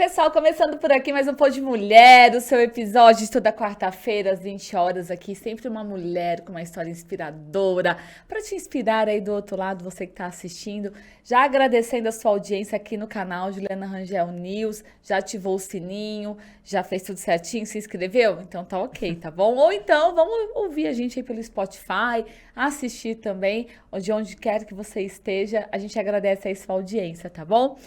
pessoal, começando por aqui mais um Pô de Mulher, o seu episódio de toda quarta-feira às 20 horas aqui, sempre uma mulher com uma história inspiradora, para te inspirar aí do outro lado, você que está assistindo, já agradecendo a sua audiência aqui no canal Juliana Rangel News, já ativou o sininho, já fez tudo certinho, se inscreveu? Então tá ok, tá bom? Ou então vamos ouvir a gente aí pelo Spotify, assistir também, de onde quer que você esteja, a gente agradece aí sua audiência, tá bom?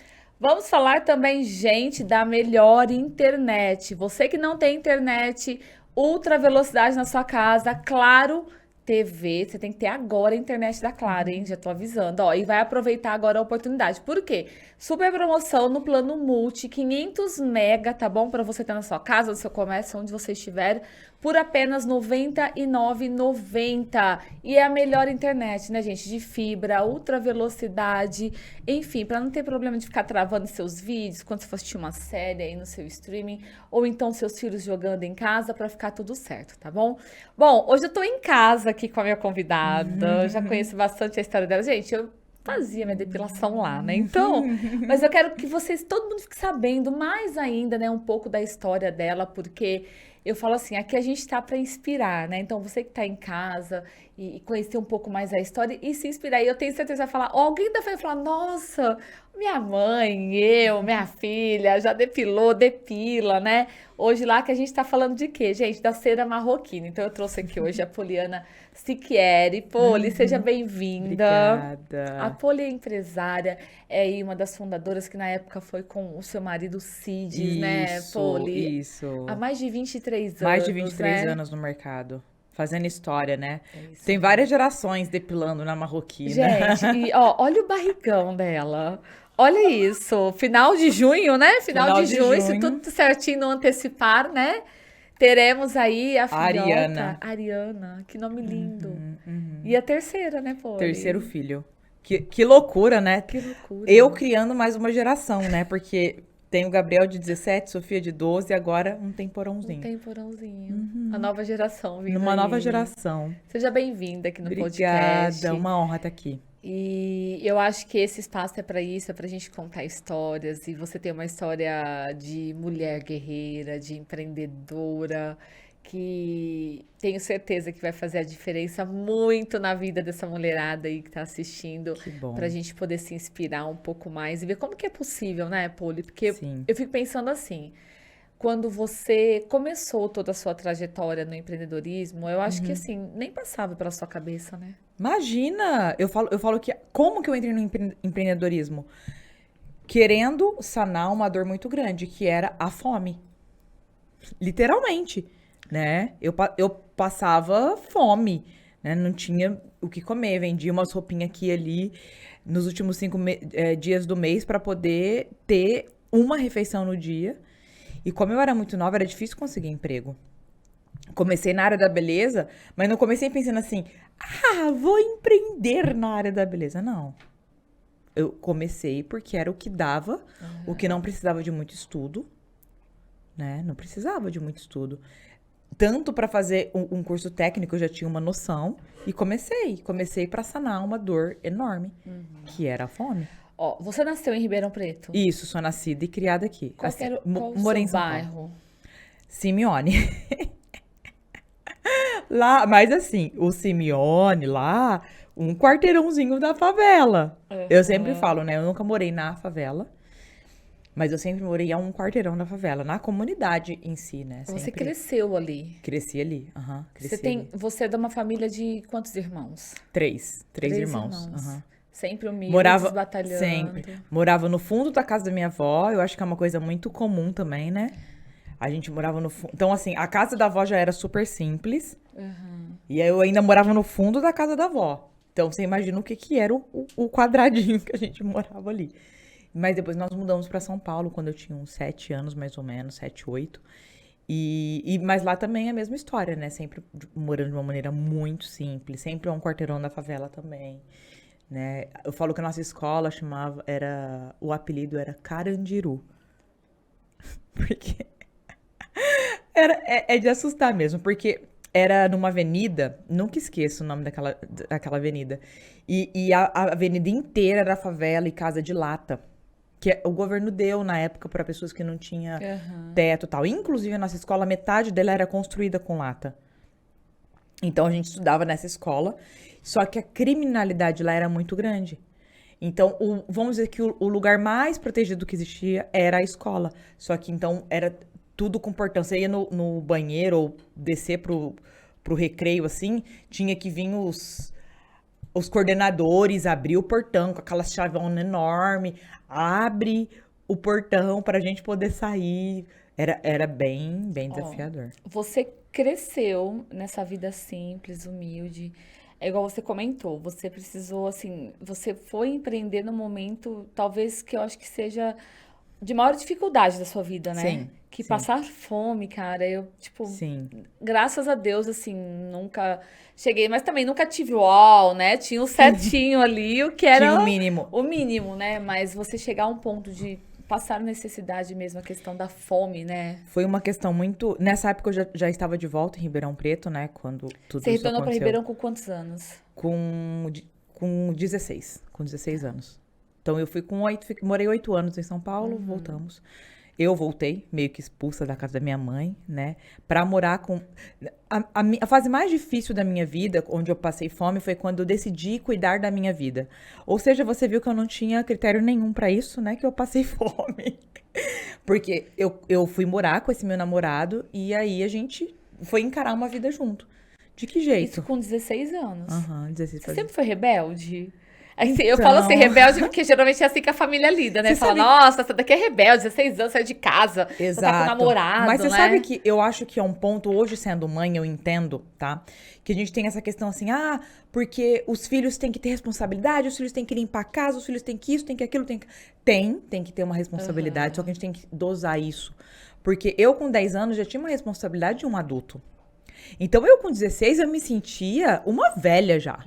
Vamos falar também, gente, da melhor internet. Você que não tem internet, ultra velocidade na sua casa, Claro TV, você tem que ter agora a internet da Claro, hein? Já tô avisando, ó, e vai aproveitar agora a oportunidade. Por quê? Super promoção no plano multi, 500 mega, tá bom? Para você ter na sua casa, no seu comércio, onde você estiver, por apenas R$ 99,90. E é a melhor internet, né, gente? De fibra, ultra velocidade, enfim, para não ter problema de ficar travando seus vídeos quando você for assistir uma série aí no seu streaming, ou então seus filhos jogando em casa, para ficar tudo certo, tá bom? Bom, hoje eu tô em casa aqui com a minha convidada, eu já conheço bastante a história dela. Gente, eu fazia minha depilação lá, né? Então, mas eu quero que vocês, todo mundo fique sabendo mais ainda, né, um pouco da história dela, porque eu falo assim, aqui a gente tá para inspirar, né? Então, você que tá em casa e conhecer um pouco mais a história e se inspirar. E eu tenho certeza que vai falar, ó, alguém da família vai falar, nossa, minha mãe, eu, minha filha, já depilou, depila, né? Hoje lá que a gente tá falando de quê, gente? Da cera marroquina. Então, eu trouxe aqui hoje a Poliana Siquieri. Poli, seja bem-vinda. A Obrigada. Poli é empresária, é aí uma das fundadoras que na época foi com o seu marido Cides, né, Isso, Poli? Há isso. mais de 23 Mais de vinte e anos, três né? anos no mercado. Fazendo história, né? É isso Tem aí. várias gerações depilando na marroquina. Gente, e ó, olha o barrigão dela. Olha isso. Final de junho, né? Final Final de de junho, se junho, tudo certinho não antecipar, né? Teremos aí a a filhota, Ariana. Ariana. Que nome lindo. Uhum, uhum. E a terceira, né, Terceiro Poli? filho. Que loucura, né? Que loucura. Eu criando mais uma geração, né? Porque tem o Gabriel de 17, Sofia de 12 e agora um Um temporãozinho. temporãozinho. A nova geração vindo Numa nova aí. geração. Seja bem-vinda aqui no Obrigada, podcast. uma honra estar aqui. E eu acho que esse espaço é para isso, é para a gente contar histórias. E você tem uma história de mulher guerreira, de empreendedora, que tenho certeza que vai fazer a diferença muito na vida dessa mulherada aí que está assistindo, Que para a bom. gente poder se inspirar um pouco mais e ver como que é possível, né, Poli? Porque Sim. eu fico pensando assim. Quando você começou toda a sua trajetória no empreendedorismo, eu acho que assim, nem passava pela sua cabeça, né? Imagina! Eu falo que. Como que eu entrei no empreendedorismo? Querendo sanar uma dor muito grande, que era a fome. Literalmente, né? Eu passava fome, né? Não tinha o que comer. Vendia umas roupinhas aqui e ali nos últimos dias do mês para poder ter uma refeição no dia. E como eu era muito nova, era difícil conseguir emprego. Comecei na área da beleza, mas não comecei pensando assim, vou empreender na área da beleza. Não. Eu comecei porque era o que dava, o que não precisava de muito estudo, né? Não precisava de muito estudo. Tanto para fazer um curso técnico, eu já tinha uma noção e comecei para sanar uma dor enorme, que era a fome. Ó, você nasceu em Ribeirão Preto? Isso, sou nascida e criada aqui. Qual que Assim, era, qual o morei seu em São Paulo. bairro? Simeone. Lá, mas assim, o Simeone lá, um quarteirãozinho da favela. Eu sempre Aham. falo, né? Eu nunca morei na favela, mas eu sempre morei a um quarteirão da favela, na comunidade em si, né? Você Sempre cresceu ali. cresci ali. Cresci ali. Você é de uma família de quantos irmãos? Três Três irmãos. irmãos. Sempre humildes, Morava sempre. batalhando. Morava no fundo da casa da minha avó, eu acho que é uma coisa muito comum também, né? A gente morava no fundo. Então, assim, a casa da avó já era super simples. Aham. E aí eu ainda morava no fundo da casa da avó. Então você imagina o que que era o quadradinho que a gente morava ali. Mas depois nós mudamos para São Paulo quando eu tinha uns 7 anos, mais ou menos, 7, 8. Mas lá também é a mesma história, né? Sempre morando de uma maneira muito simples. Sempre é um quarteirão da favela também, né? Eu falo que a nossa escola o apelido era Carandiru. Porque é de assustar mesmo, porque era numa avenida, nunca esqueço o nome daquela avenida. E a avenida inteira era favela e casa de lata. que o governo deu na época para pessoas que não tinham Aham. teto e tal. Inclusive, a nossa escola, metade dela era construída com lata. Então, a gente estudava nessa escola, só que a criminalidade lá era muito grande. Então, vamos dizer que o lugar mais protegido que existia era a escola. Só que, então, era tudo com portão. Você ia no banheiro ou descer pro recreio, assim, tinha que vir os coordenadores, abrir o portão com aquela chavona enorme, abre o portão para a gente poder sair. Era bem, bem Ó, desafiador. você cresceu nessa vida simples, humilde. É igual você comentou, você precisou, assim, você foi empreender no momento, talvez que eu acho que seja de maior dificuldade da sua vida, né? Sim, Que sim, passar fome, cara, eu, tipo, sim. graças a Deus, assim, nunca cheguei, mas também nunca tive uau, né? Tinha o certinho ali, o que Tinha o era mínimo. o mínimo, né? Mas você chegar a um ponto de passar necessidade mesmo, a questão da fome, né? Foi uma questão muito. Nessa época eu já estava de volta em Ribeirão Preto, né? Quando tudo Você isso retornou para aconteceu. Ribeirão com quantos anos? Com 16. Com 16 anos. Então eu fui com 8. Morei 8 anos em São Paulo, voltamos. Eu voltei, meio que expulsa da casa da minha mãe, né? Pra morar com. A fase mais difícil da minha vida, onde eu passei fome, foi quando eu decidi cuidar da minha vida. Ou seja, você viu que eu não tinha critério nenhum pra isso, né? Que eu passei fome. Porque eu fui morar com esse meu namorado e aí a gente foi encarar uma vida junto. De que Isso jeito? com 16 anos. Aham, 16 Você pra... sempre foi rebelde? Assim, eu falo assim, Então, rebelde porque geralmente é assim que a família lida, né? você Fala, sabe. nossa, essa daqui é rebelde, 16 anos, saiu de casa, já tá com Exato. Mas namorado, você sabe né? que eu acho que é um ponto, hoje sendo mãe, eu entendo, tá? Que a gente tem essa questão assim, porque os filhos têm que ter responsabilidade, os filhos têm que limpar a casa, os filhos têm que isso, têm que aquilo, tem que. Tem que ter uma responsabilidade, só que a gente tem que dosar isso. Porque eu, com 10 anos, já tinha uma responsabilidade de um adulto. Então, eu com 16, eu me sentia uma velha já.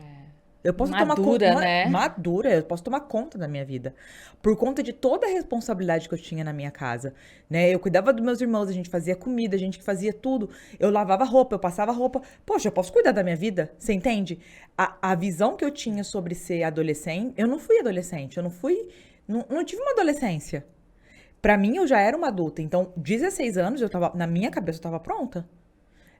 Eu posso tomar conta, Madura, né? madura, eu posso tomar conta da minha vida. Por conta de toda a responsabilidade que eu tinha na minha casa, né? Eu cuidava dos meus irmãos, a gente fazia comida, a gente fazia tudo. Eu lavava roupa, eu passava roupa. Poxa, eu posso cuidar da minha vida, você entende? A visão que eu tinha sobre ser adolescente, eu não fui adolescente, eu não fui, não tive uma adolescência. Pra mim, eu já era uma adulta. Então, 16 anos, na minha cabeça, eu tava pronta.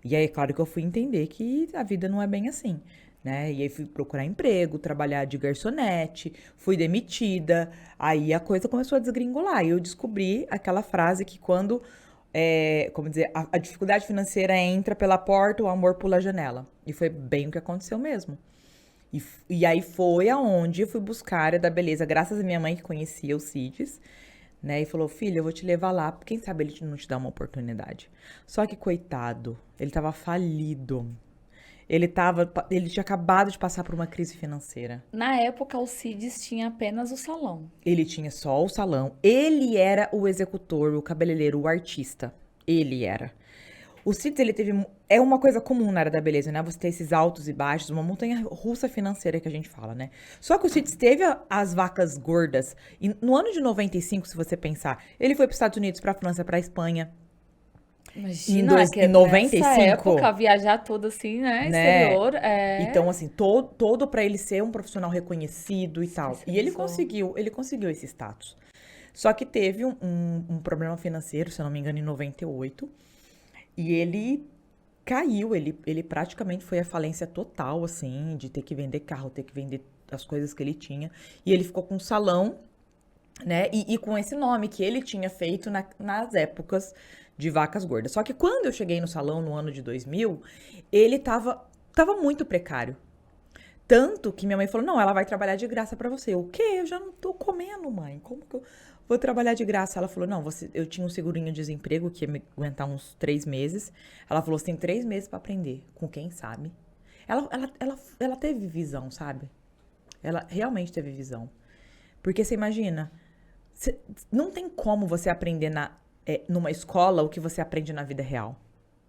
E aí, é claro que eu fui entender que a vida não é bem assim, né? E aí fui procurar emprego, trabalhar de garçonete, fui demitida. Aí a coisa começou a desgringolar. E eu descobri aquela frase que quando, como dizer, a dificuldade financeira entra pela porta, o amor pula a janela. E foi bem o que aconteceu mesmo. E aí foi aonde eu fui buscar a área da beleza, graças à minha mãe que conhecia o CIDS, né? E falou, filha, eu vou te levar lá, quem sabe ele não te dá uma oportunidade. Só que, coitado, ele tava falido. Ele tinha acabado de passar por uma crise financeira. Na época, o Cides tinha apenas o salão. Ele tinha só o salão. Ele era o executor, o cabeleireiro, o artista. Ele era. O Cids, ele teve... É uma coisa comum na área da beleza, né? Você ter esses altos e baixos, uma montanha russa financeira que a gente fala, né? Só que o Cids teve as vacas gordas. E no ano de 95, se você pensar, ele foi para os Estados Unidos, para a França, para a Espanha. Imagina, que Em nessa 95, época, viajar tudo assim, né? né? Exterior, é... Então, assim, todo para ele ser um profissional reconhecido e Se tal. E ele especializou. conseguiu esse status. Só que teve um problema financeiro, se eu não me engano, em 98. E ele caiu, ele praticamente foi à falência total, assim, de ter que vender carro, ter que vender as coisas que ele tinha. E ele ficou com um salão, né? E com esse nome que ele tinha feito nas épocas de vacas gordas. Só que quando eu cheguei no salão no ano de 2000, ele tava muito precário. Tanto que minha mãe falou, não, ela vai trabalhar de graça pra você. O quê? Eu já não tô comendo, mãe. Como que eu vou trabalhar de graça? Ela falou, não, eu tinha um segurinho de desemprego que ia me aguentar uns 3 meses. Ela falou, você tem 3 meses pra aprender. Com quem sabe? Ela teve visão, sabe? Ela realmente teve visão. Porque você imagina, não tem como você aprender numa escola o que você aprende na vida real.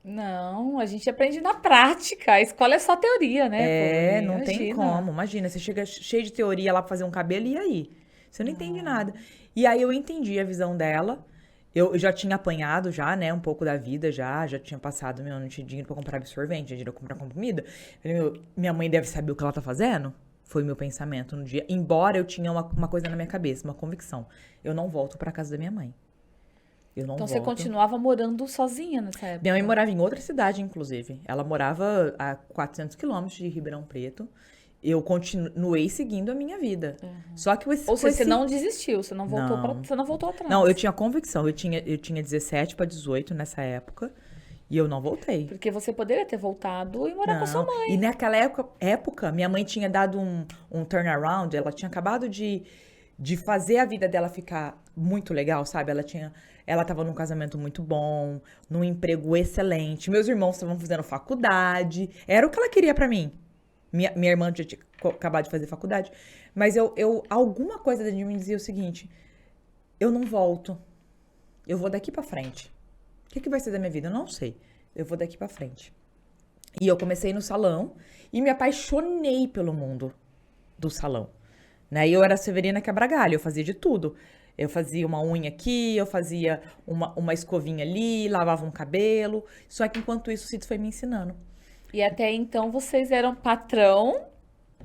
Não, a gente aprende na prática. A escola é só teoria, né, Polly? Não tem Imagina. como. Imagina, você chega cheio de teoria lá pra fazer um cabelo, e aí? Você não entende nada. E aí eu entendi a visão dela. Eu já tinha apanhado já, né, um pouco da vida já tinha passado, não tinha dinheiro pra comprar absorvente, tinha dinheiro pra comprar comida. Falei, minha mãe deve saber o que ela tá fazendo? Foi o meu pensamento no dia. Embora eu tinha uma coisa na minha cabeça, uma convicção. Eu não volto pra casa da minha mãe. Eu não Então você volto. continuava morando sozinha nessa Minha mãe época? morava em outra cidade, inclusive. Ela morava a 400 quilômetros de Ribeirão Preto. Eu continuei seguindo a minha vida. Só que Ou com seja, você esse... não desistiu, você não voltou Não. você não voltou atrás. Não, eu tinha convicção. Eu tinha 17 para 18 nessa época. E eu não voltei. Porque você poderia ter voltado e morar com a sua Não. mãe. E naquela época, minha mãe tinha dado um turnaround. Ela tinha acabado de fazer a vida dela ficar muito legal, sabe? Ela tava num casamento muito bom, num emprego excelente. Meus irmãos estavam fazendo faculdade. Era o que ela queria pra mim. Minha irmã já tinha acabado de fazer faculdade. Mas alguma coisa dentro de mim dizia o seguinte: eu não volto. Eu vou daqui pra frente. O que vai ser da minha vida? Eu não sei. Eu vou daqui pra frente. E eu comecei no salão e me apaixonei pelo mundo do salão. Né? E eu era Severina Quebra-Galho, eu fazia de tudo. Eu fazia uma unha aqui, eu fazia uma escovinha ali, lavava um cabelo. Só que enquanto isso, o Cid foi me ensinando. E até então vocês eram patrão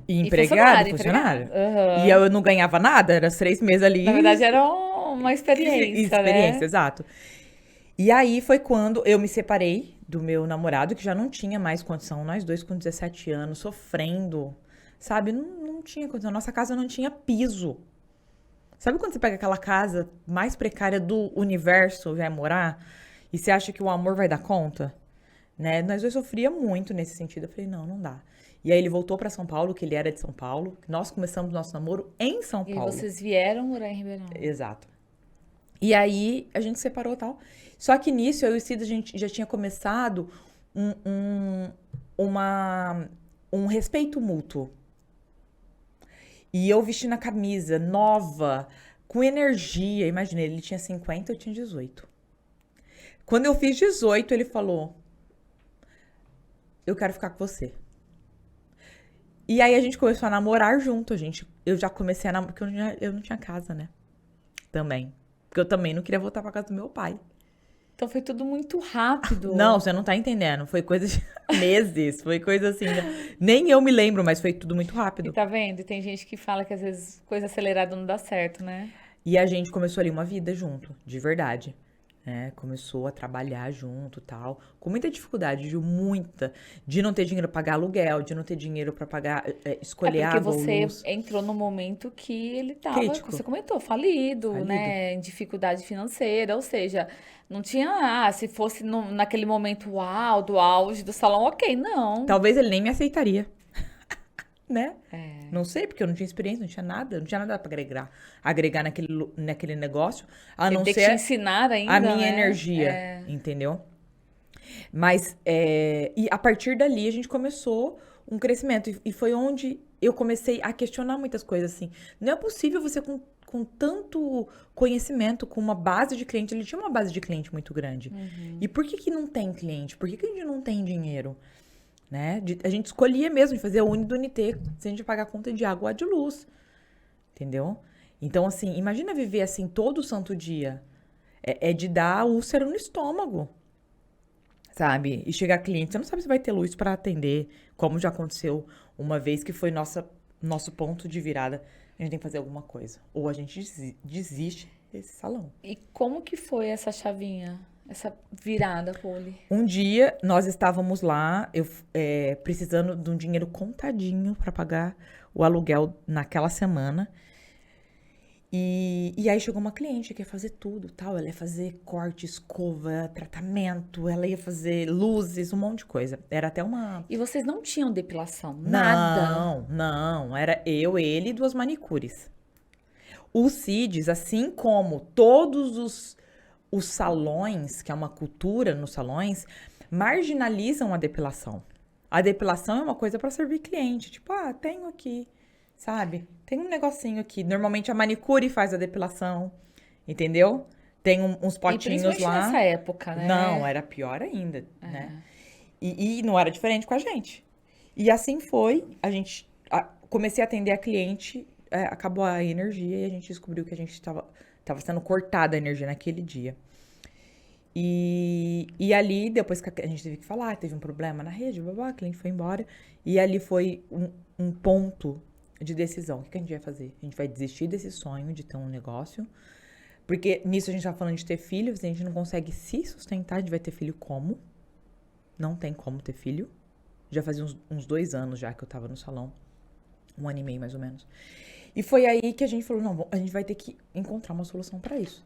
E e empregado, funcionário. funcionário. Aham. E eu não ganhava nada, era 3 meses ali. Na verdade, era uma experiência, Experiência, né? exato. E aí foi quando eu me separei do meu namorado, que já não tinha mais condição, nós dois com 17 anos, sofrendo, sabe? Não tinha condição, nossa casa não tinha piso. Sabe quando você pega aquela casa mais precária do universo e vai morar? E você acha que o amor vai dar conta? Né? Nós dois sofria muito nesse sentido. Eu falei, não dá. E aí ele voltou pra São Paulo, que ele era de São Paulo. Nós começamos nosso namoro em São E aí Paulo. vocês vieram morar em Ribeirão. Exato. E aí a gente separou e tal. Só que nisso, eu e o Cid, a gente já tinha começado um respeito mútuo. E eu vestindo a camisa nova, com energia. Imagina, ele tinha 50, eu tinha 18. Quando eu fiz 18, ele falou: eu quero ficar com você. E aí a gente começou a namorar junto. Eu já comecei a namorar, porque eu não tinha casa, né? Também. Porque eu também não queria voltar pra casa do meu pai. Então foi tudo muito rápido. Não, você não tá entendendo. Foi coisa de meses. Foi coisa assim. Nem eu me lembro, mas foi tudo muito E rápido. tá vendo? E tem gente que fala que às vezes coisa acelerada não dá certo, né? E a gente começou ali uma vida junto, de verdade. Né? Começou a trabalhar junto e tal. Com muita dificuldade, de não ter dinheiro pra pagar aluguel, de não ter dinheiro pra pagar, escolher É porque água, você luz. entrou no momento que ele tava, Crítico. você comentou, falido, né? Em dificuldade financeira. Ou seja, não tinha, se fosse naquele momento uau, do auge do salão, ok, não. Talvez ele nem me aceitaria. Né? É. Não sei, porque eu não tinha experiência, não tinha nada pra agregar naquele negócio, a Ele não tem que te ser ensinar ainda, a minha né? energia, entendeu? Mas, e a partir dali a gente começou um crescimento, e foi onde eu comecei a questionar muitas coisas, assim. Não é possível você com tanto conhecimento, com uma base de cliente, ele tinha uma base de cliente muito grande. E por que não tem cliente? Por que a gente não tem dinheiro? Né? A gente escolhia mesmo de fazer a Uni do Unité, sem a gente pagar conta de água ou de luz. Entendeu? Então, assim, imagina viver assim todo santo dia. É de dar úlcera no estômago. Sabe? E chegar cliente, você não sabe se vai ter luz para atender, como já aconteceu uma vez que foi nosso ponto de virada. A gente tem que fazer alguma coisa. Ou a gente desiste desse salão. E como que foi essa chavinha? Essa virada, Poli? Um dia, nós estávamos lá, precisando de um dinheiro contadinho para pagar o aluguel naquela semana. E aí chegou uma cliente que ia fazer tudo, tal. Ela ia fazer corte, escova, tratamento, ela ia fazer luzes, um monte de coisa. Era até uma... E vocês não tinham depilação? Nada? Não. Era eu, ele e 2 manicures. Os CIDs, assim como todos os salões, que é uma cultura nos salões, marginalizam a depilação. A depilação é uma coisa para servir cliente. Tipo, tenho aqui, sabe? Tem um negocinho aqui. Normalmente a manicure faz a depilação, entendeu? Tem uns potinhos e principalmente lá. nessa época, né? Não, era pior ainda, né? E não era diferente com a gente. E assim foi. Comecei a atender a cliente, acabou a energia e a gente descobriu que a gente estava sendo cortada a energia naquele dia. E ali, depois que a gente teve que falar, teve um problema na rede, a cliente foi embora. E ali foi um ponto de decisão. O que a gente vai fazer? A gente vai desistir desse sonho de ter um negócio? Porque nisso a gente tá falando de ter filhos, a gente não consegue se sustentar, a gente vai ter filho como? Não tem como ter filho. Já fazia uns 2 anos já que eu tava no salão. 1 ano e meio, mais ou menos. E foi aí que a gente falou, não, a gente vai ter que encontrar uma solução pra isso.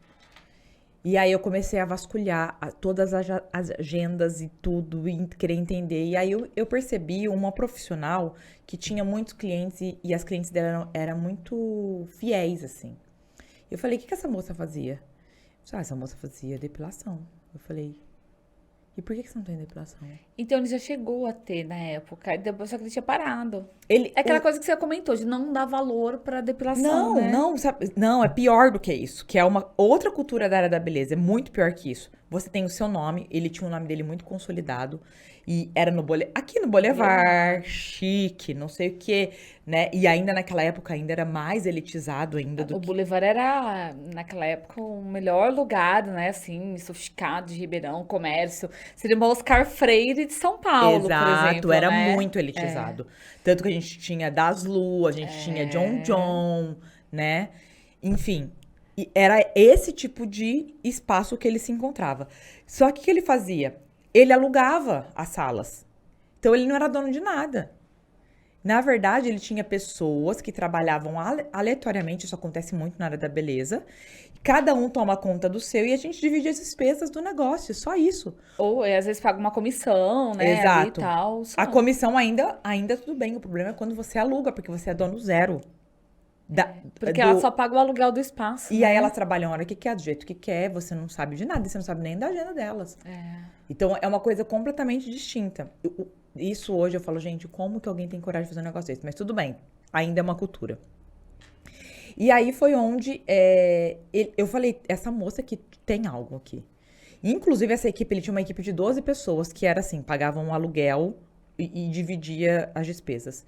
E aí eu comecei a vasculhar todas as agendas e tudo, e querer entender. E aí eu percebi uma profissional que tinha muitos clientes e as clientes dela eram muito fiéis, assim. Eu falei, o que essa moça fazia? Essa moça fazia depilação. Eu falei, e por que você não tem depilação? Então ele já chegou a ter na época, e depois só que ele tinha parado. Ele, É aquela coisa que você comentou, de não dar valor pra depilação, Não, né? não, sabe, não, é pior do que isso, que é uma outra cultura da área da beleza, é muito pior que isso. Você tem o seu nome, ele tinha o nome dele muito consolidado, e era aqui no Boulevard, chique, não sei o quê, né? E ainda naquela época ainda era mais elitizado ainda do O que... Boulevard era, naquela época, o melhor lugar, né? Assim, sofisticado de Ribeirão, comércio. Seria uma Oscar Freire de São Paulo, por Exato, exemplo, era né? muito elitizado. Tanto que a gente tinha Daslu, a gente tinha John John, né? Enfim, e era esse tipo de espaço que ele se encontrava. Só que o que ele fazia? Ele alugava as salas. Então ele não era dono de nada. Na verdade, ele tinha pessoas que trabalhavam aleatoriamente, isso acontece muito na área da beleza. Cada um toma conta do seu e a gente divide as despesas do negócio, só isso. Ou às vezes paga uma comissão, né? Ali e Exato. tal. A comissão ainda tudo bem. O problema é quando você aluga, porque você é dono zero. Porque ela só paga o aluguel do espaço. E né? aí elas trabalham a hora que quer, do jeito que quer, você não sabe de nada, você não sabe nem da agenda delas. Então é uma coisa completamente distinta. Isso hoje eu falo, gente, como que alguém tem coragem de fazer um negócio desse? Mas tudo bem, ainda é uma cultura. E aí foi onde eu falei, essa moça que tem algo aqui. Inclusive, essa equipe, ele tinha uma equipe de 12 pessoas que era assim, pagavam um aluguel e dividia as despesas.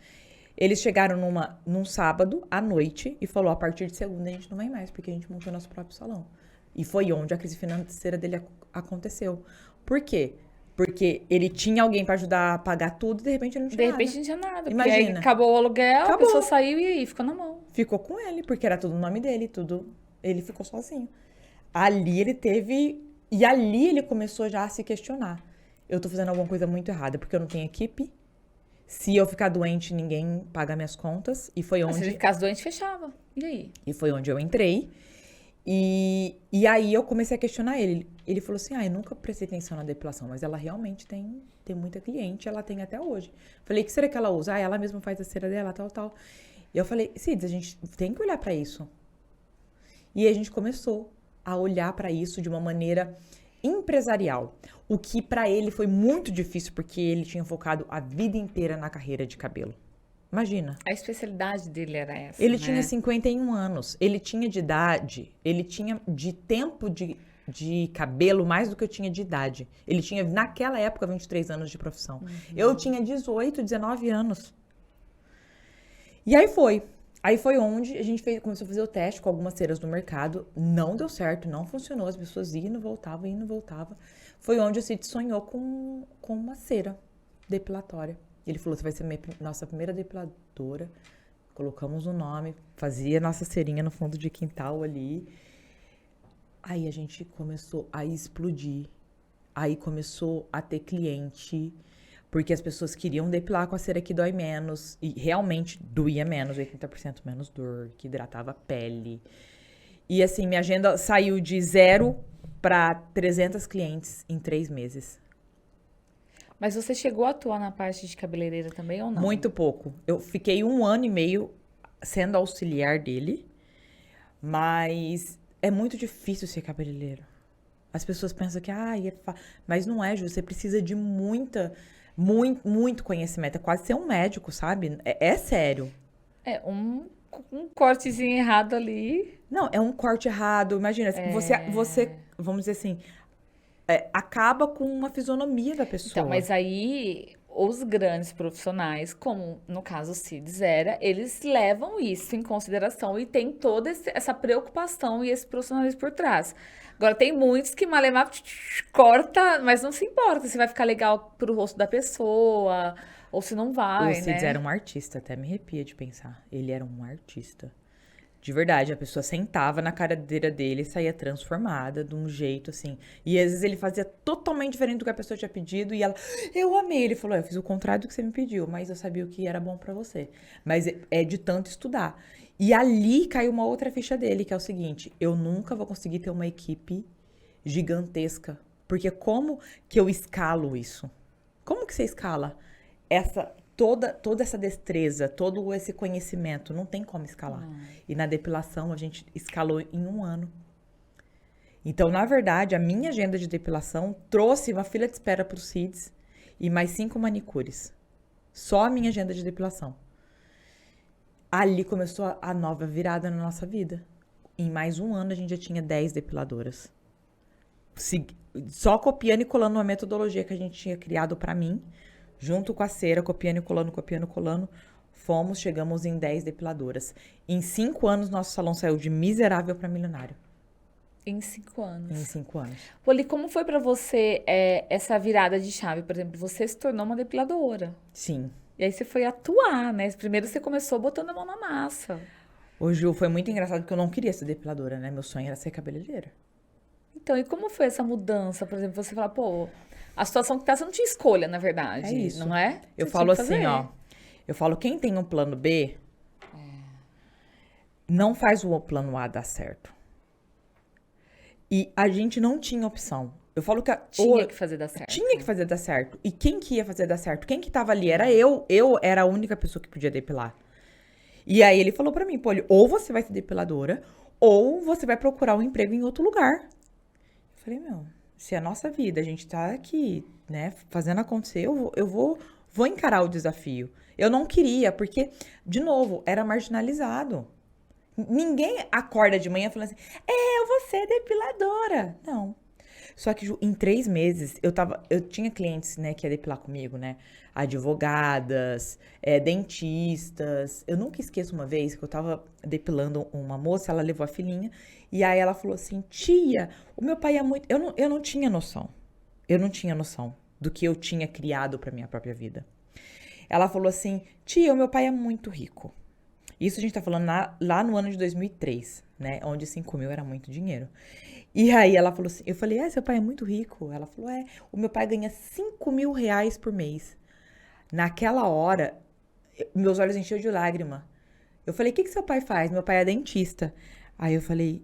Eles chegaram num sábado à noite e falou, a partir de segunda a gente não vem mais, porque a gente montou nosso próprio salão. E foi onde a crise financeira dele aconteceu. Por quê? Porque ele tinha alguém pra ajudar a pagar tudo e de repente ele não tinha De nada. repente não tinha nada. Porque Imagina. aí acabou o aluguel, a Acabou. pessoa saiu e aí ficou na mão. Ficou com ele, porque era tudo no nome dele, tudo. Ele ficou sozinho. Ali ele teve... E ali ele começou já a se questionar. Eu tô fazendo alguma coisa muito errada, porque eu não tenho equipe. Se eu ficar doente, ninguém paga minhas contas. E foi Se onde... ele ficasse doente, fechava. E aí? E foi onde eu entrei. E aí eu comecei a questionar ele. Ele falou assim, eu nunca prestei atenção na depilação, mas ela realmente tem muita cliente, ela tem até hoje. Falei, que cera que ela usa? Ela mesma faz a cera dela, tal, tal. E eu falei, Cids, a gente tem que olhar pra isso. E a gente começou a olhar pra isso de uma maneira empresarial. O que pra ele foi muito difícil, porque ele tinha focado a vida inteira na carreira de cabelo. Imagina. A especialidade dele era essa, Ele né? tinha 51 anos. Ele tinha de idade, ele tinha de tempo de cabelo mais do que eu tinha de idade. Ele tinha, naquela época, 23 anos de profissão. Eu tinha 18, 19 anos. E aí foi. Aí foi onde a gente começou a fazer o teste com algumas ceras no mercado. Não deu certo, não funcionou. As pessoas iam e voltavam, iam e voltavam. Foi onde o Cid sonhou com uma cera depilatória. Ele falou, você vai ser nossa primeira depiladora. Colocamos o nome, fazia nossa cerinha no fundo de quintal ali. Aí a gente começou a explodir. Aí começou a ter cliente, porque as pessoas queriam depilar com a cera que dói menos. E realmente doía menos, 80% menos dor, que hidratava a pele. E assim, minha agenda saiu de 0 para 300 clientes em 3 meses. Mas você chegou a atuar na parte de cabeleireira também ou não? Muito pouco. Eu fiquei 1 ano e meio sendo auxiliar dele, mas é muito difícil ser cabeleireiro. As pessoas pensam que, mas não é, Ju, você precisa de muito conhecimento. É quase ser um médico, sabe? É sério. É, um cortezinho errado ali. Não, é um corte errado. Imagina, você, vamos dizer assim, acaba com uma fisionomia da pessoa. Então, mas aí os grandes profissionais, como no caso o Cids era, eles levam isso em consideração e tem toda essa preocupação e esse profissionalismo por trás. Agora, tem muitos que malemar corta, mas não se importa se vai ficar legal pro rosto da pessoa Ou se não O vai, Cids né? era um artista, até me arrepia de pensar. Ele era um artista. De verdade, a pessoa sentava na cadeira dele e saía transformada de um jeito assim. E às vezes ele fazia totalmente diferente do que a pessoa tinha pedido e ela, eu amei. Ele falou, eu fiz o contrário do que você me pediu, mas eu sabia o que era bom pra você. Mas é de tanto estudar. E ali caiu uma outra ficha dele, que é o seguinte, eu nunca vou conseguir ter uma equipe gigantesca. Porque como que eu escalo isso? Como que você escala toda essa destreza, todo esse conhecimento? Não tem como escalar. E na depilação a gente escalou em um ano. Então, na verdade, a minha agenda de depilação trouxe uma fila de espera para os CIDs e mais 5 manicures. Só a minha agenda de depilação. Ali começou a nova virada na nossa vida. Em mais um ano a gente já tinha 10 depiladoras. Só copiando e colando uma metodologia que a gente tinha criado para mim, junto com a cera, copiando e colando, chegamos em 10 depiladoras. Em 5 anos, nosso salão saiu de miserável para milionário. Em 5 anos. Em 5 anos. Poli, como foi pra você essa virada de chave? Por exemplo, você se tornou uma depiladora. Sim. E aí você foi atuar, né? Primeiro você começou botando a mão na massa. Ô, Ju, foi muito engraçado porque eu não queria ser depiladora, né? Meu sonho era ser cabeleireira. Então, e como foi essa mudança? Por exemplo, você fala, pô, a situação que tá, você não tinha escolha, na verdade. É isso. Não é? Eu Você falo tinha que assim, fazer. ó. Eu falo, quem tem um plano B, não faz o plano A dar certo. E a gente não tinha opção. Eu falo que Tinha que fazer dar certo. tinha que fazer dar certo. E quem que ia fazer dar certo? Quem que tava ali? Era eu. Eu era a única pessoa que podia depilar. E aí ele falou pra mim, Poli, ou você vai ser depiladora, ou você vai procurar um emprego em outro lugar. Eu falei, meu, se é a nossa vida, a gente tá aqui, né, fazendo acontecer, eu vou encarar o desafio. Eu não queria, porque, de novo, era marginalizado. Ninguém acorda de manhã falando assim, eu vou ser depiladora. Não. Só que em 3 meses, eu tinha clientes, né, que ia depilar comigo, né? Advogadas, dentistas. Eu nunca esqueço uma vez que eu tava depilando uma moça, ela levou a filhinha, e aí ela falou assim, tia, o meu pai é muito... Eu não tinha noção. Eu não tinha noção do que eu tinha criado pra minha própria vida. Ela falou assim, tia, o meu pai é muito rico. Isso a gente tá falando lá no ano de 2003, né? Onde 5 mil era muito dinheiro. E aí ela falou assim, eu falei, seu pai é muito rico. Ela falou, o meu pai ganha 5 mil reais por mês. Naquela hora, meus olhos encheu de lágrima. Eu falei, o que seu pai faz? Meu pai é dentista. Aí eu falei,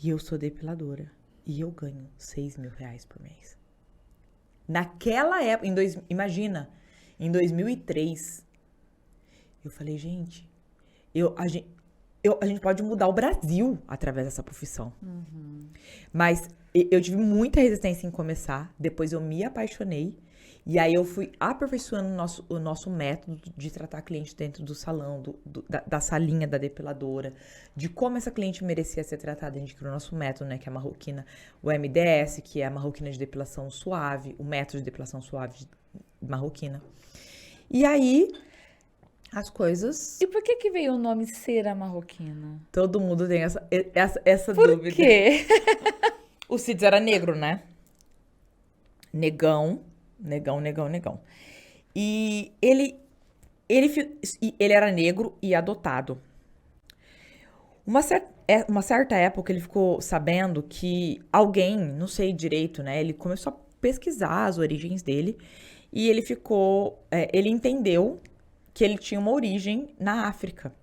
e eu sou depiladora. E eu ganho 6 mil reais por mês. Naquela época, imagina, em 2003, eu falei, gente, a gente pode mudar o Brasil através dessa profissão. Mas eu tive muita resistência em começar. Depois eu me apaixonei. E aí eu fui aperfeiçoando o nosso método de tratar cliente dentro do salão, da salinha da depiladora, de como essa cliente merecia ser tratada. A gente criou o nosso método, né, que é a marroquina, o MDS, que é a marroquina de depilação suave, o método de depilação suave de marroquina. E aí, as coisas... E por que veio o nome Cera Marroquina? Todo mundo tem essa Por dúvida. Por quê? O Cids era negro, né? Negão. E ele era negro e adotado. Uma certa época ele ficou sabendo que alguém, não sei direito, né? Ele começou a pesquisar as origens dele e ele entendeu que ele tinha uma origem na África.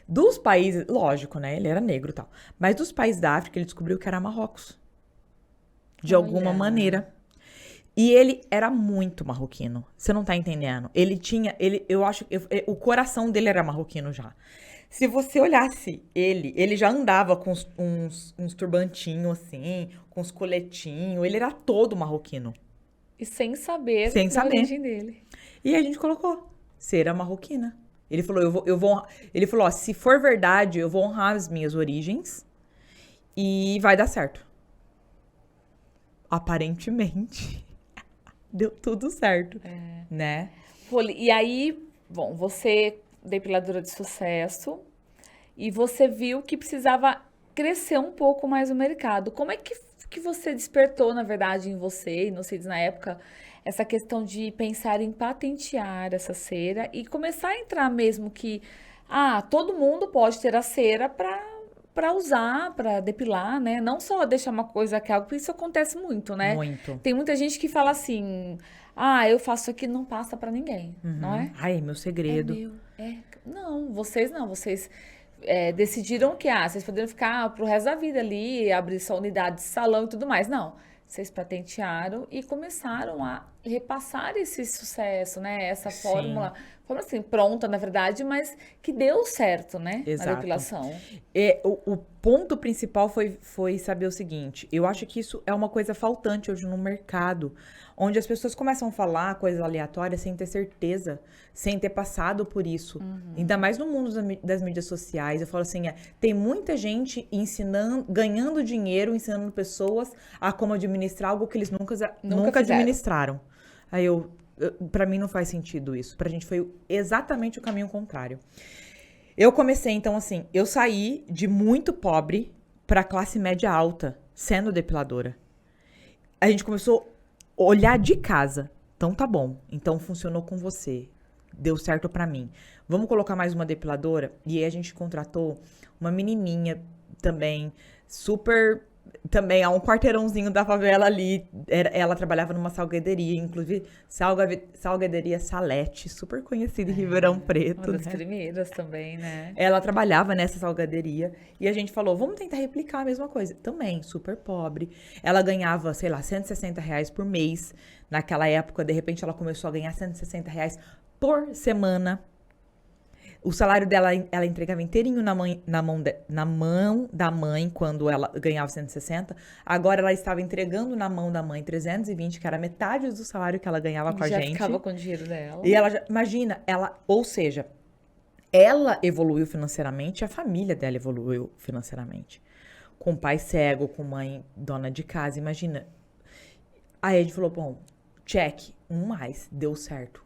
Dos países, lógico, né? Ele era negro e tal. Mas dos países da África, ele descobriu que era Marrocos. De alguma maneira. E ele era muito marroquino. Você não tá entendendo. O coração dele era marroquino já. Se você olhasse ele já andava com uns turbantinhos assim, com uns coletinhos. Ele era todo marroquino. E sem saber a origem dele. E a gente colocou Cera Marroquina. Ele falou, ele falou, se for verdade, eu vou honrar as minhas origens e vai dar certo. Aparentemente, deu tudo certo, né? E aí, bom, você, depiladora de sucesso, e você viu que precisava crescer um pouco mais o mercado. Como é que você despertou, na verdade, em você, e não sei, na época, essa questão de pensar em patentear essa cera e começar a entrar mesmo que, todo mundo pode ter a cera para usar, para depilar, né? Não só deixar uma coisa que é algo, porque isso acontece muito, né? Muito. Tem muita gente que fala assim, eu faço aqui, não passa para ninguém, não é? Ai, meu É segredo. meu. Não, vocês decidiram que, vocês poderiam ficar pro resto da vida ali, abrir sua unidade de salão e tudo mais. Não, vocês patentearam e começaram a repassar esse sucesso, né? Essa Sim, fórmula assim, pronta, na verdade, mas que deu certo, né? Na exato. depilação. O ponto principal foi saber o seguinte: eu acho que isso é uma coisa faltante hoje no mercado, onde as pessoas começam a falar coisas aleatórias sem ter certeza, sem ter passado por isso. Ainda mais no mundo das mídias sociais. Eu falo assim: tem muita gente ensinando, ganhando dinheiro, ensinando pessoas a como administrar algo que eles nunca Fizeram. administraram. Aí pra mim não faz sentido isso. Pra gente foi exatamente o caminho contrário. Eu comecei, então, assim, eu saí de muito pobre pra classe média alta, sendo depiladora. A gente começou a olhar de casa. Então, tá bom. Então, funcionou com você. Deu certo pra mim. Vamos colocar mais uma depiladora? E aí, a gente contratou uma menininha também, super... Também, a um quarteirãozinho da favela ali. Ela trabalhava numa salgaderia, inclusive salgaderia Salete, super conhecida em Ribeirão Preto, Uma das né? primeiras também, né? Ela trabalhava nessa salgaderia e a gente falou, vamos tentar replicar a mesma coisa. Também, super pobre. Ela ganhava, sei lá, R$ 160 por mês. Naquela época, de repente, ela começou a ganhar R$ 160 por semana. O salário dela, ela entregava inteirinho na mão da mãe, quando ela ganhava 160. Agora, ela estava entregando na mão da mãe 320, que era metade do salário que ela ganhava com a Já gente. ficava com o dinheiro dela. E ela, imagina, ou seja, ela evoluiu financeiramente, a família dela evoluiu financeiramente. Com pai cego, com mãe dona de casa, imagina. Aí a gente falou, bom, check, mais, deu certo.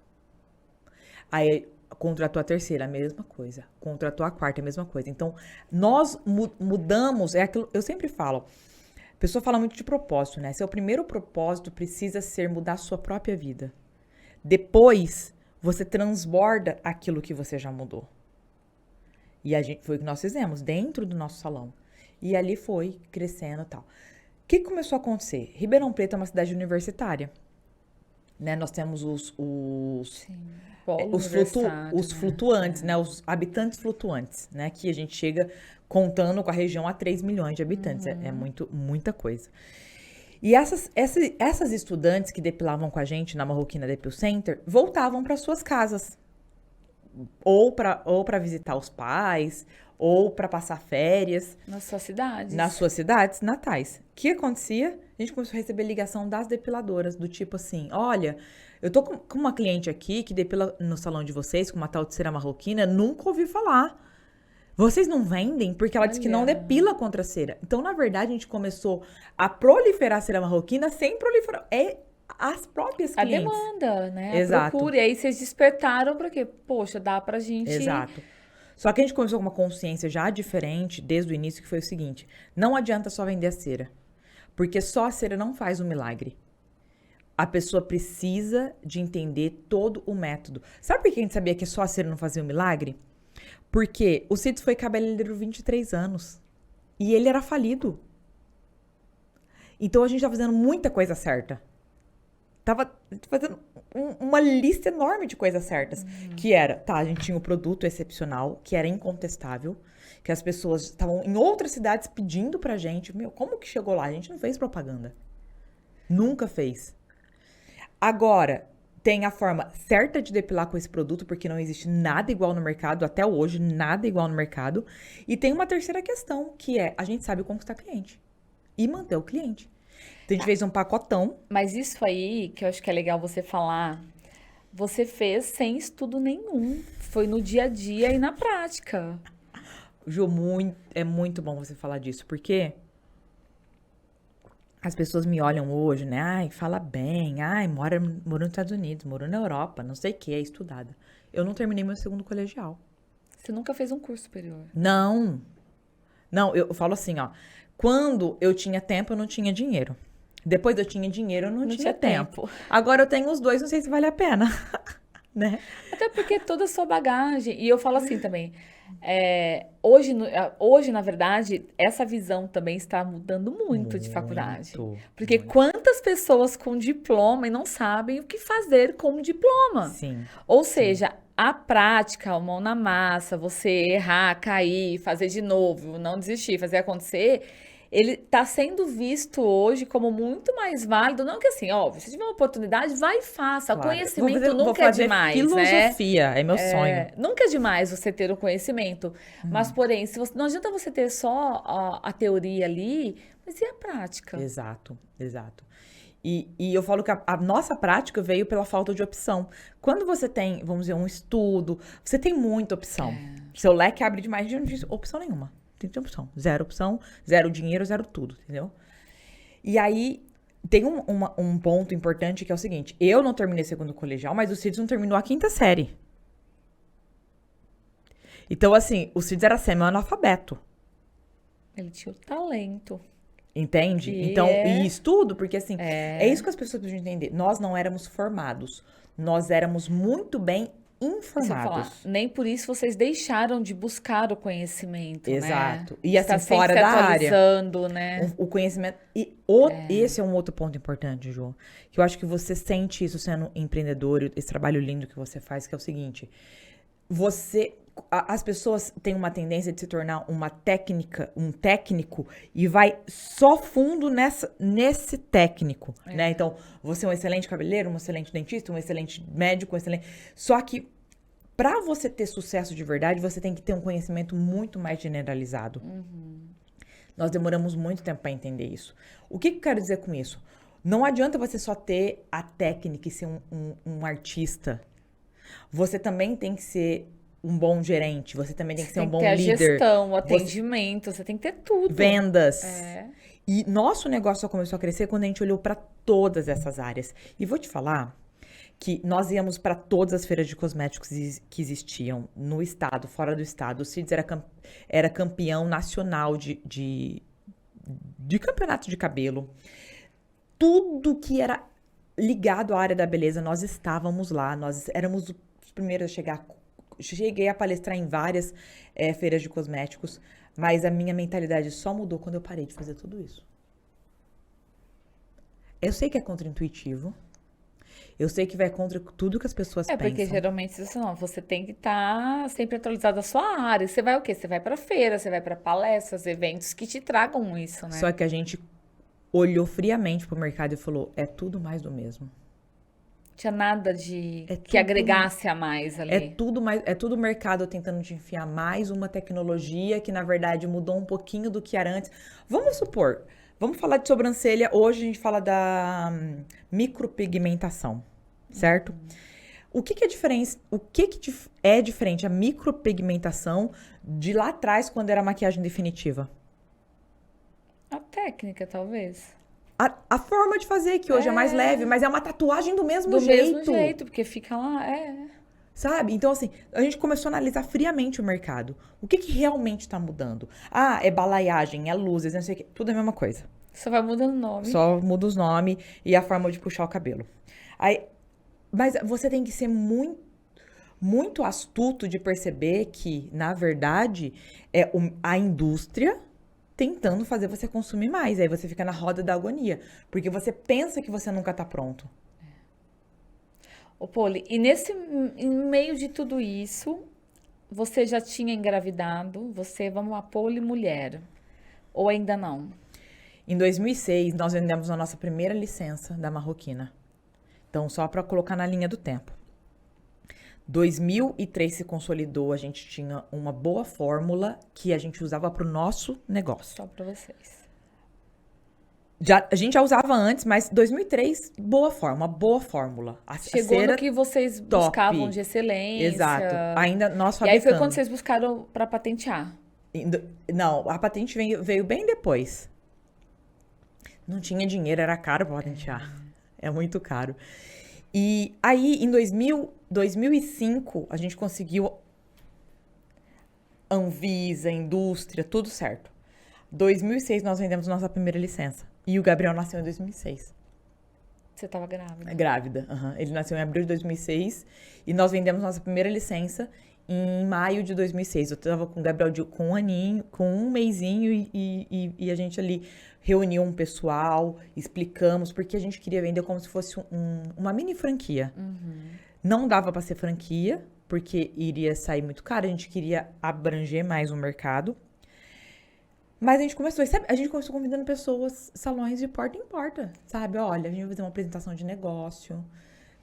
Aí contratou a terceira, a mesma coisa. Contratou a quarta, a mesma coisa. Então, nós mudamos, é aquilo, eu sempre falo, a pessoa fala muito de propósito, né? Seu primeiro propósito precisa ser mudar a sua própria vida. Depois, você transborda aquilo que você já mudou. E foi o que nós fizemos, dentro do nosso salão. E ali foi crescendo e tal. O que começou a acontecer? Ribeirão Preto é uma cidade universitária. Né? Nós temos os flutuantes, né? Os habitantes flutuantes, né? Que a gente chega contando com a região a 3 milhões de habitantes. É muita coisa. E essas estudantes que depilavam com a gente na Marroquina Depil Center voltavam para suas casas. Ou para visitar os pais, ou para passar férias. Nas suas cidades. Nas suas cidades natais. O que acontecia? A gente começou a receber ligação das depiladoras, do tipo assim, olha, eu tô com uma cliente aqui que depila no salão de vocês, com uma tal de cera marroquina, nunca ouvi falar. Vocês não vendem? Porque ela disse que não depila contra a cera. Então, na verdade, a gente começou a proliferar a cera marroquina sem proliferar. As próprias clientes. A demanda, né? Exato. A procura. E aí vocês despertaram para quê? Poxa, dá pra gente... Exato. Só que a gente começou com uma consciência já diferente desde o início, que foi o seguinte. Não adianta só vender a cera. Porque só a cera não faz o milagre. A pessoa precisa de entender todo o método. Sabe por que a gente sabia que só a cera não fazia o milagre? Porque o Cids foi cabeleireiro 23 anos. E ele era falido. Então a gente tá fazendo muita coisa certa. Tava fazendo uma lista enorme de coisas certas. Que era, a gente tinha um produto excepcional, que era incontestável, que as pessoas estavam em outras cidades pedindo pra gente. Meu, como que chegou lá? A gente não fez propaganda. Nunca fez. Agora, tem a forma certa de depilar com esse produto, porque não existe nada igual no mercado, até hoje, nada igual no mercado. E tem uma terceira questão, que é, a gente sabe conquistar cliente. E manter o cliente. Então, a gente fez um pacotão. Mas isso aí, que eu acho que é legal você falar, você fez sem estudo nenhum. Foi no dia a dia e na prática. Ju, é muito bom você falar disso, porque as pessoas me olham hoje, né? Ai, fala bem. Ai, mora nos Estados Unidos, morou na Europa, não sei o que, é estudada. Eu não terminei meu segundo colegial. Você nunca fez um curso superior? Não. Não, eu falo assim, ó. Quando eu tinha tempo, eu não tinha dinheiro. Depois eu tinha dinheiro, eu não Não tinha tinha tempo. tempo. Agora eu tenho os dois, não sei se vale a pena, né? Até porque toda a sua bagagem. E eu falo assim também. Hoje, hoje, na verdade, essa visão também está mudando muito de faculdade. Muito, Porque muito. quantas pessoas com diploma e não sabem o que fazer com o diploma? Sim, Ou sim. seja, a prática, a mão na massa, você errar, cair, fazer de novo, não desistir, fazer acontecer, ele está sendo visto hoje como muito mais válido. Não que assim, óbvio, se tiver uma oportunidade, vai e faça. O Claro. Vou conhecimento fazer, vou nunca é fazer demais, né? filosofia, é meu sonho. Nunca é demais você ter o conhecimento. Mas, porém, se você, não adianta você ter só a teoria ali, mas e a prática? Exato, exato. E eu falo que a nossa prática veio pela falta de opção. Quando você tem, vamos dizer, um estudo, você tem muita opção. Seu leque abre demais, não tem opção nenhuma. Não tem opção, zero dinheiro, zero tudo, entendeu? E aí, tem um ponto importante que é o seguinte: eu não terminei segundo colegial, mas o CIDS não terminou a quinta série. Então, assim, o CIDS era semi-analfabeto. Ele tinha o talento. Entende? Que Então, é- e estudo, porque assim, é isso que as pessoas precisam entender. Nós não éramos formados. Nós éramos muito bem Isso eu ia falar, informados. nem por isso vocês deixaram de buscar o conhecimento, né? Exato. E Está assim, sempre fora se da área. atualizando, né? O conhecimento. Esse é um outro ponto importante, João. Que eu acho que você sente isso sendo empreendedor, esse trabalho lindo que você faz, que é o seguinte. As pessoas têm uma tendência de se tornar um técnico e vai só fundo nesse técnico, né? Então, você é um excelente cabeleireiro, um excelente dentista, um excelente médico, Só que para você ter sucesso de verdade, você tem que ter um conhecimento muito mais generalizado. Nós demoramos muito tempo para entender isso. O que eu quero dizer com isso? Não adianta você só ter a técnica e ser um artista. Você também tem que ser um bom gerente, você também tem que ser um Tem que bom ter a líder. gestão, o atendimento, você tem que ter tudo. Vendas. É. E nosso negócio só começou a crescer quando a gente olhou para todas essas áreas. E vou te falar que nós íamos para todas as feiras de cosméticos que existiam no estado, fora do estado. O CIDS era campeão nacional de campeonato de cabelo. Tudo que era ligado à área da beleza, nós estávamos lá. Nós éramos os primeiros a chegar. Cheguei a palestrar em várias feiras de cosméticos, mas a minha mentalidade só mudou quando eu parei de fazer tudo isso. Eu sei que é contraintuitivo. Eu sei que vai contra tudo que as pessoas Porque pensam. geralmente isso não, você tem que estar sempre atualizado da sua área. Você vai o quê? Você vai para feira, você vai para palestras, eventos que te tragam isso, né? Só que a gente olhou friamente pro mercado e falou, é tudo mais do mesmo. Tinha nada de que tudo- agregasse a mais ali. É tudo o mercado tentando te enfiar mais uma tecnologia que, na verdade, mudou um pouquinho do que era antes. Vamos supor, vamos falar de sobrancelha. Hoje a gente fala da micropigmentação, certo? O que é diferente a micropigmentação de lá atrás, quando era maquiagem definitiva? A técnica, talvez. A forma de fazer, que hoje é mais leve, mas é uma tatuagem do mesmo Do jeito. mesmo jeito, porque fica lá, Sabe? Então, assim, a gente começou a analisar friamente o mercado. O que realmente tá mudando? Ah, é balaiagem, é luzes, não sei o quê. Tudo é a mesma coisa. Só vai mudando o nome. Só muda os nomes e a forma de puxar o cabelo. Mas você tem que ser muito, muito astuto de perceber que, na verdade, é a indústria tentando fazer você consumir mais. Aí você fica na roda da agonia. Porque você pensa que você nunca tá pronto. Ô, Poli, e em meio de tudo isso, você já tinha engravidado? Vamos lá, Poli mulher. Ou ainda não? Em 2006, nós vendemos a nossa primeira licença da Marroquina. Então, só para colocar na linha do tempo. 2003 se consolidou, a gente tinha uma boa fórmula que a gente usava para o nosso negócio. Só pra vocês. A gente já usava antes, mas 2003, boa fórmula. Chegou no que vocês buscavam de excelência. Exato. Ainda nós E aí foi fabricando. quando vocês buscaram pra patentear. Não, a patente veio bem depois. Não tinha dinheiro, era caro pra patentear. É muito caro. E aí, em 2005, a gente conseguiu Anvisa, indústria, tudo certo. 2006, nós vendemos nossa primeira licença. E o Gabriel nasceu em 2006. Você tava grávida. Grávida, aham. Ele nasceu em abril de 2006 e nós vendemos nossa primeira licença em maio de 2006. Eu tava com o Gabriel com um aninho, com um mesinho e a gente ali reuniu um pessoal, explicamos, porque a gente queria vender como se fosse uma mini franquia. Não dava para ser franquia, porque iria sair muito caro, a gente queria abranger mais o mercado. Mas a gente começou convidando pessoas, salões de porta em porta, sabe? Olha, a gente vai fazer uma apresentação de negócio,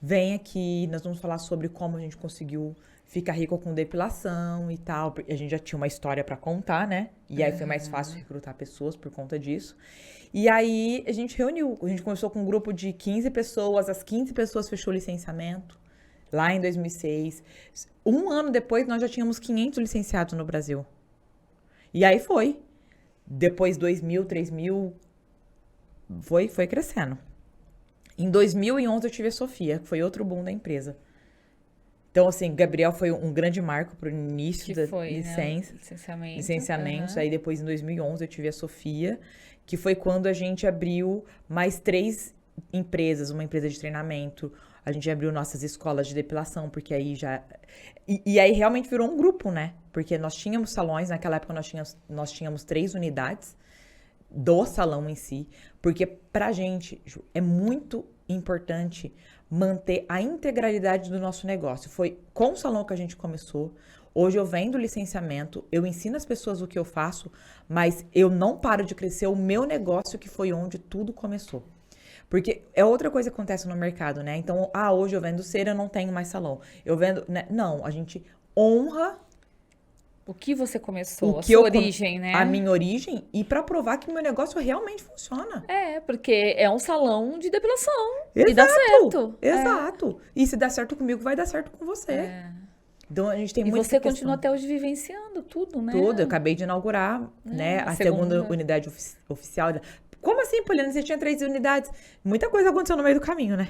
vem aqui, nós vamos falar sobre como a gente conseguiu ficar rico com depilação e tal. A gente já tinha uma história pra contar, né? E aí foi mais fácil recrutar pessoas por conta disso. E aí a gente reuniu, a gente começou com um grupo de 15 pessoas, as 15 pessoas fechou o licenciamento lá em 2006. Um ano depois nós já tínhamos 500 licenciados no Brasil. E aí foi. Depois 2.000, 3.000, foi crescendo. Em 2011 eu tive a Sofia, que foi outro boom da empresa. Então, assim, Gabriel foi um grande marco para o início da licença. Né? Licenciamentos. Aí depois, em 2011, eu tive a Sofia, que foi quando a gente abriu mais 3 empresas, uma empresa de treinamento. A gente abriu nossas escolas de depilação, porque aí já... E aí realmente virou um grupo, né? Porque nós tínhamos salões, naquela época nós tínhamos 3 unidades do salão em si. Porque pra gente, Ju, é muito importante manter a integralidade do nosso negócio. Foi com o salão que a gente começou. Hoje eu vendo licenciamento, eu ensino as pessoas o que eu faço, mas eu não paro de crescer o meu negócio, que foi onde tudo começou. Porque é outra coisa que acontece no mercado, né? Então, hoje eu vendo cera, eu não tenho mais salão. Eu vendo... Né? Não, a gente honra... O que você começou, a sua origem, né? A minha origem, e pra provar que meu negócio realmente funciona. Porque é um salão de depilação. Exato, e dá certo. Exato. E se der certo comigo, vai dar certo com você. Então, a gente tem muito. E você continua até hoje vivenciando tudo, né? Tudo. Eu acabei de inaugurar, né? A segunda unidade oficial. Como assim, Poliana? Você tinha 3 unidades? Muita coisa aconteceu no meio do caminho, né?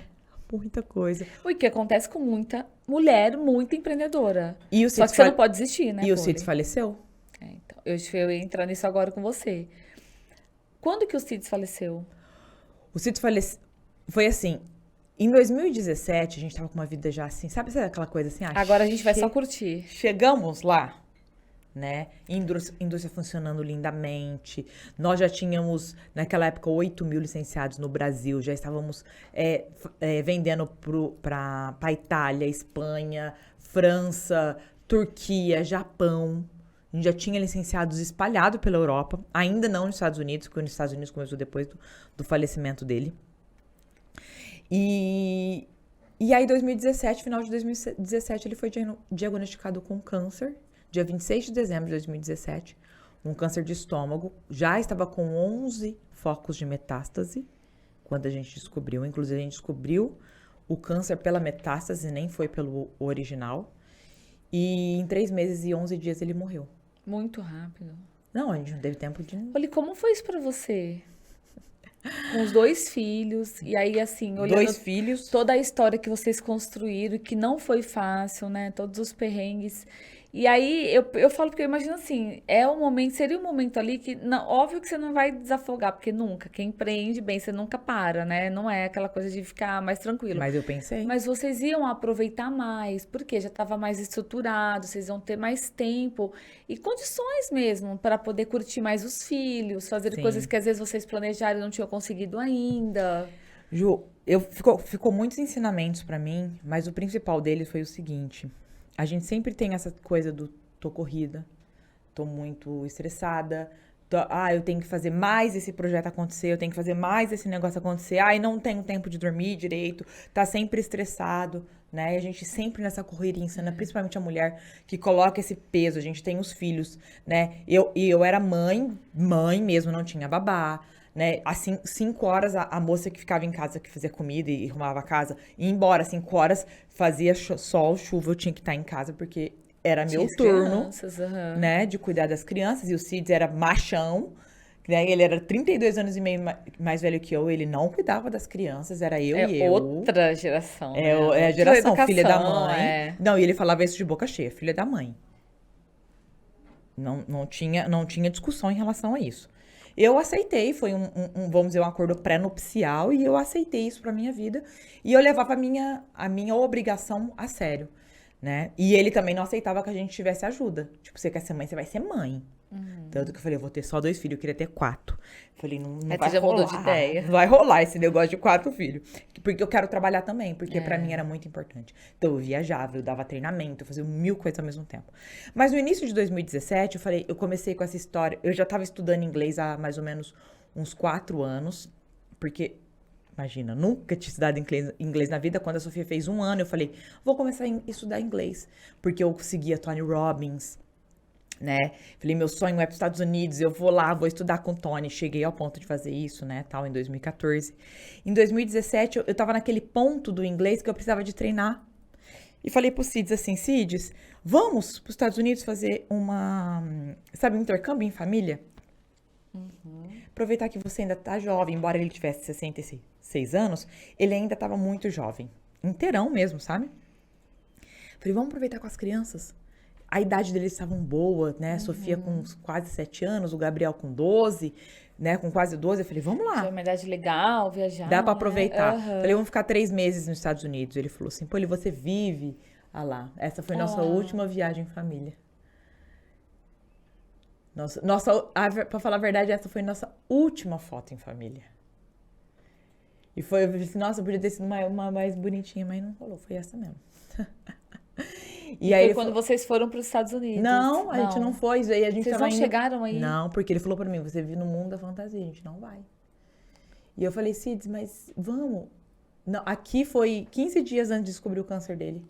Muita coisa. O que acontece com muita mulher, muito empreendedora. E o Só que você não pode desistir, né? E o Cids faleceu? Então, eu ia entrar nisso agora com você. Quando que o Cids faleceu? O Cids faleceu... Foi assim... Em 2017, a gente tava com uma vida já assim... Sabe aquela coisa assim? Agora a gente vai só curtir. Chegamos lá, né? Indústria funcionando lindamente. Nós já tínhamos, naquela época, 8.000 licenciados no Brasil. Já estávamos vendendo para Itália, Espanha, França, Turquia, Japão. A gente já tinha licenciados espalhados pela Europa. Ainda não nos Estados Unidos, porque nos Estados Unidos começou depois do falecimento dele. E aí, 2017, final de 2017, ele foi diagnosticado com câncer. Dia 26 de dezembro de 2017, um câncer de estômago. Já estava com 11 focos de metástase quando a gente descobriu. Inclusive, a gente descobriu o câncer pela metástase, nem foi pelo original. E em 3 meses e 11 dias ele morreu. Muito rápido. Não, a gente não teve tempo de... Olha, como foi isso pra você? Com os 2 filhos, e aí assim, olhando 2 filhos. Toda a história que vocês construíram, que não foi fácil, né? Todos os perrengues. E aí, eu falo porque eu imagino assim, seria um momento ali que, não, óbvio que você não vai desafogar, porque nunca, quem empreende bem, você nunca para, né? Não é aquela coisa de ficar mais tranquilo. Mas eu pensei. Mas vocês iam aproveitar mais, porque já estava mais estruturado, vocês iam ter mais tempo e condições mesmo para poder curtir mais os filhos, fazer coisas que às vezes vocês planejaram e não tinham conseguido ainda. Ju, ficou muitos ensinamentos para mim, mas o principal deles foi o seguinte... A gente sempre tem essa coisa do tô corrida, tô muito estressada, eu tenho que fazer mais esse projeto acontecer, eu tenho que fazer mais esse negócio acontecer, e não tenho tempo de dormir direito, tá sempre estressado, né? E a gente sempre nessa correria insana, principalmente a mulher que coloca esse peso, a gente tem os filhos, né? Eu era mãe mesmo, não tinha babá, né? Assim, 5 horas, a moça que ficava em casa, que fazia comida e arrumava a casa, ia embora, 5 horas, fazia sol, chuva, eu tinha que estar em casa, porque era meu turno, né, de cuidar das crianças, e o Cids era machão, né? Ele era 32 anos e meio mais velho que eu, ele não cuidava das crianças, era eu e eu. Outra geração, né? É a geração, educação, filha da mãe. Não, e ele falava isso de boca cheia, filha da mãe. Não tinha discussão em relação a isso. Eu aceitei, foi vamos dizer, um acordo pré-nupcial e eu aceitei isso pra minha vida. E eu levava a minha obrigação a sério, né? E ele também não aceitava que a gente tivesse ajuda. Tipo, você quer ser mãe, você vai ser mãe. Tanto que eu falei, eu vou ter só 2 filhos, eu queria ter 4. Falei, não Aí tu vai já mudou rolar. de ideia. Não vai rolar esse negócio de 4 filhos. Porque eu quero trabalhar também, porque pra mim era muito importante. Então eu viajava, eu dava treinamento, eu fazia 1000 coisas ao mesmo tempo. Mas no início de 2017, eu comecei com essa história. Eu já tava estudando inglês há mais ou menos uns 4 anos, porque imagina, nunca tinha estudado inglês na vida. Quando a Sofia fez 1 ano, eu falei, vou começar a estudar inglês. Porque eu seguia Tony Robbins, né? Falei, meu sonho é para os Estados Unidos, eu vou lá, vou estudar com o Tony. Cheguei ao ponto de fazer isso, né, tal, em 2014. Em 2017, eu tava naquele ponto do inglês que eu precisava de treinar. E falei pro Cids assim, Cids, vamos para os Estados Unidos fazer sabe, um intercâmbio em família? Aproveitar que você ainda tá jovem, embora ele tivesse 66 anos, ele ainda tava muito jovem. Inteirão mesmo, sabe? Falei, vamos aproveitar com as crianças. A idade deles estavam boa, né? Sofia com quase 7 anos, o Gabriel com 12, né? Com quase 12. Eu falei, vamos lá. Já é uma idade legal, viajar. Dá pra né? aproveitar. Falei, vamos ficar 3 meses nos Estados Unidos. Ele falou assim, pô, você vive? Ah lá, essa foi nossa última viagem em família. Pra falar a verdade, essa foi nossa última foto em família. E eu falei assim, nossa, podia ter sido uma mais bonitinha, mas não rolou, foi essa mesmo. E aí foi quando vocês foram para os Estados Unidos? Não, a gente não foi. Aí a gente Vocês não chegaram aí? Não, porque ele falou pra mim, você vive no mundo da fantasia, a gente não vai. E eu falei, Cids, mas vamos. Não, aqui foi 15 dias antes de descobrir o câncer dele.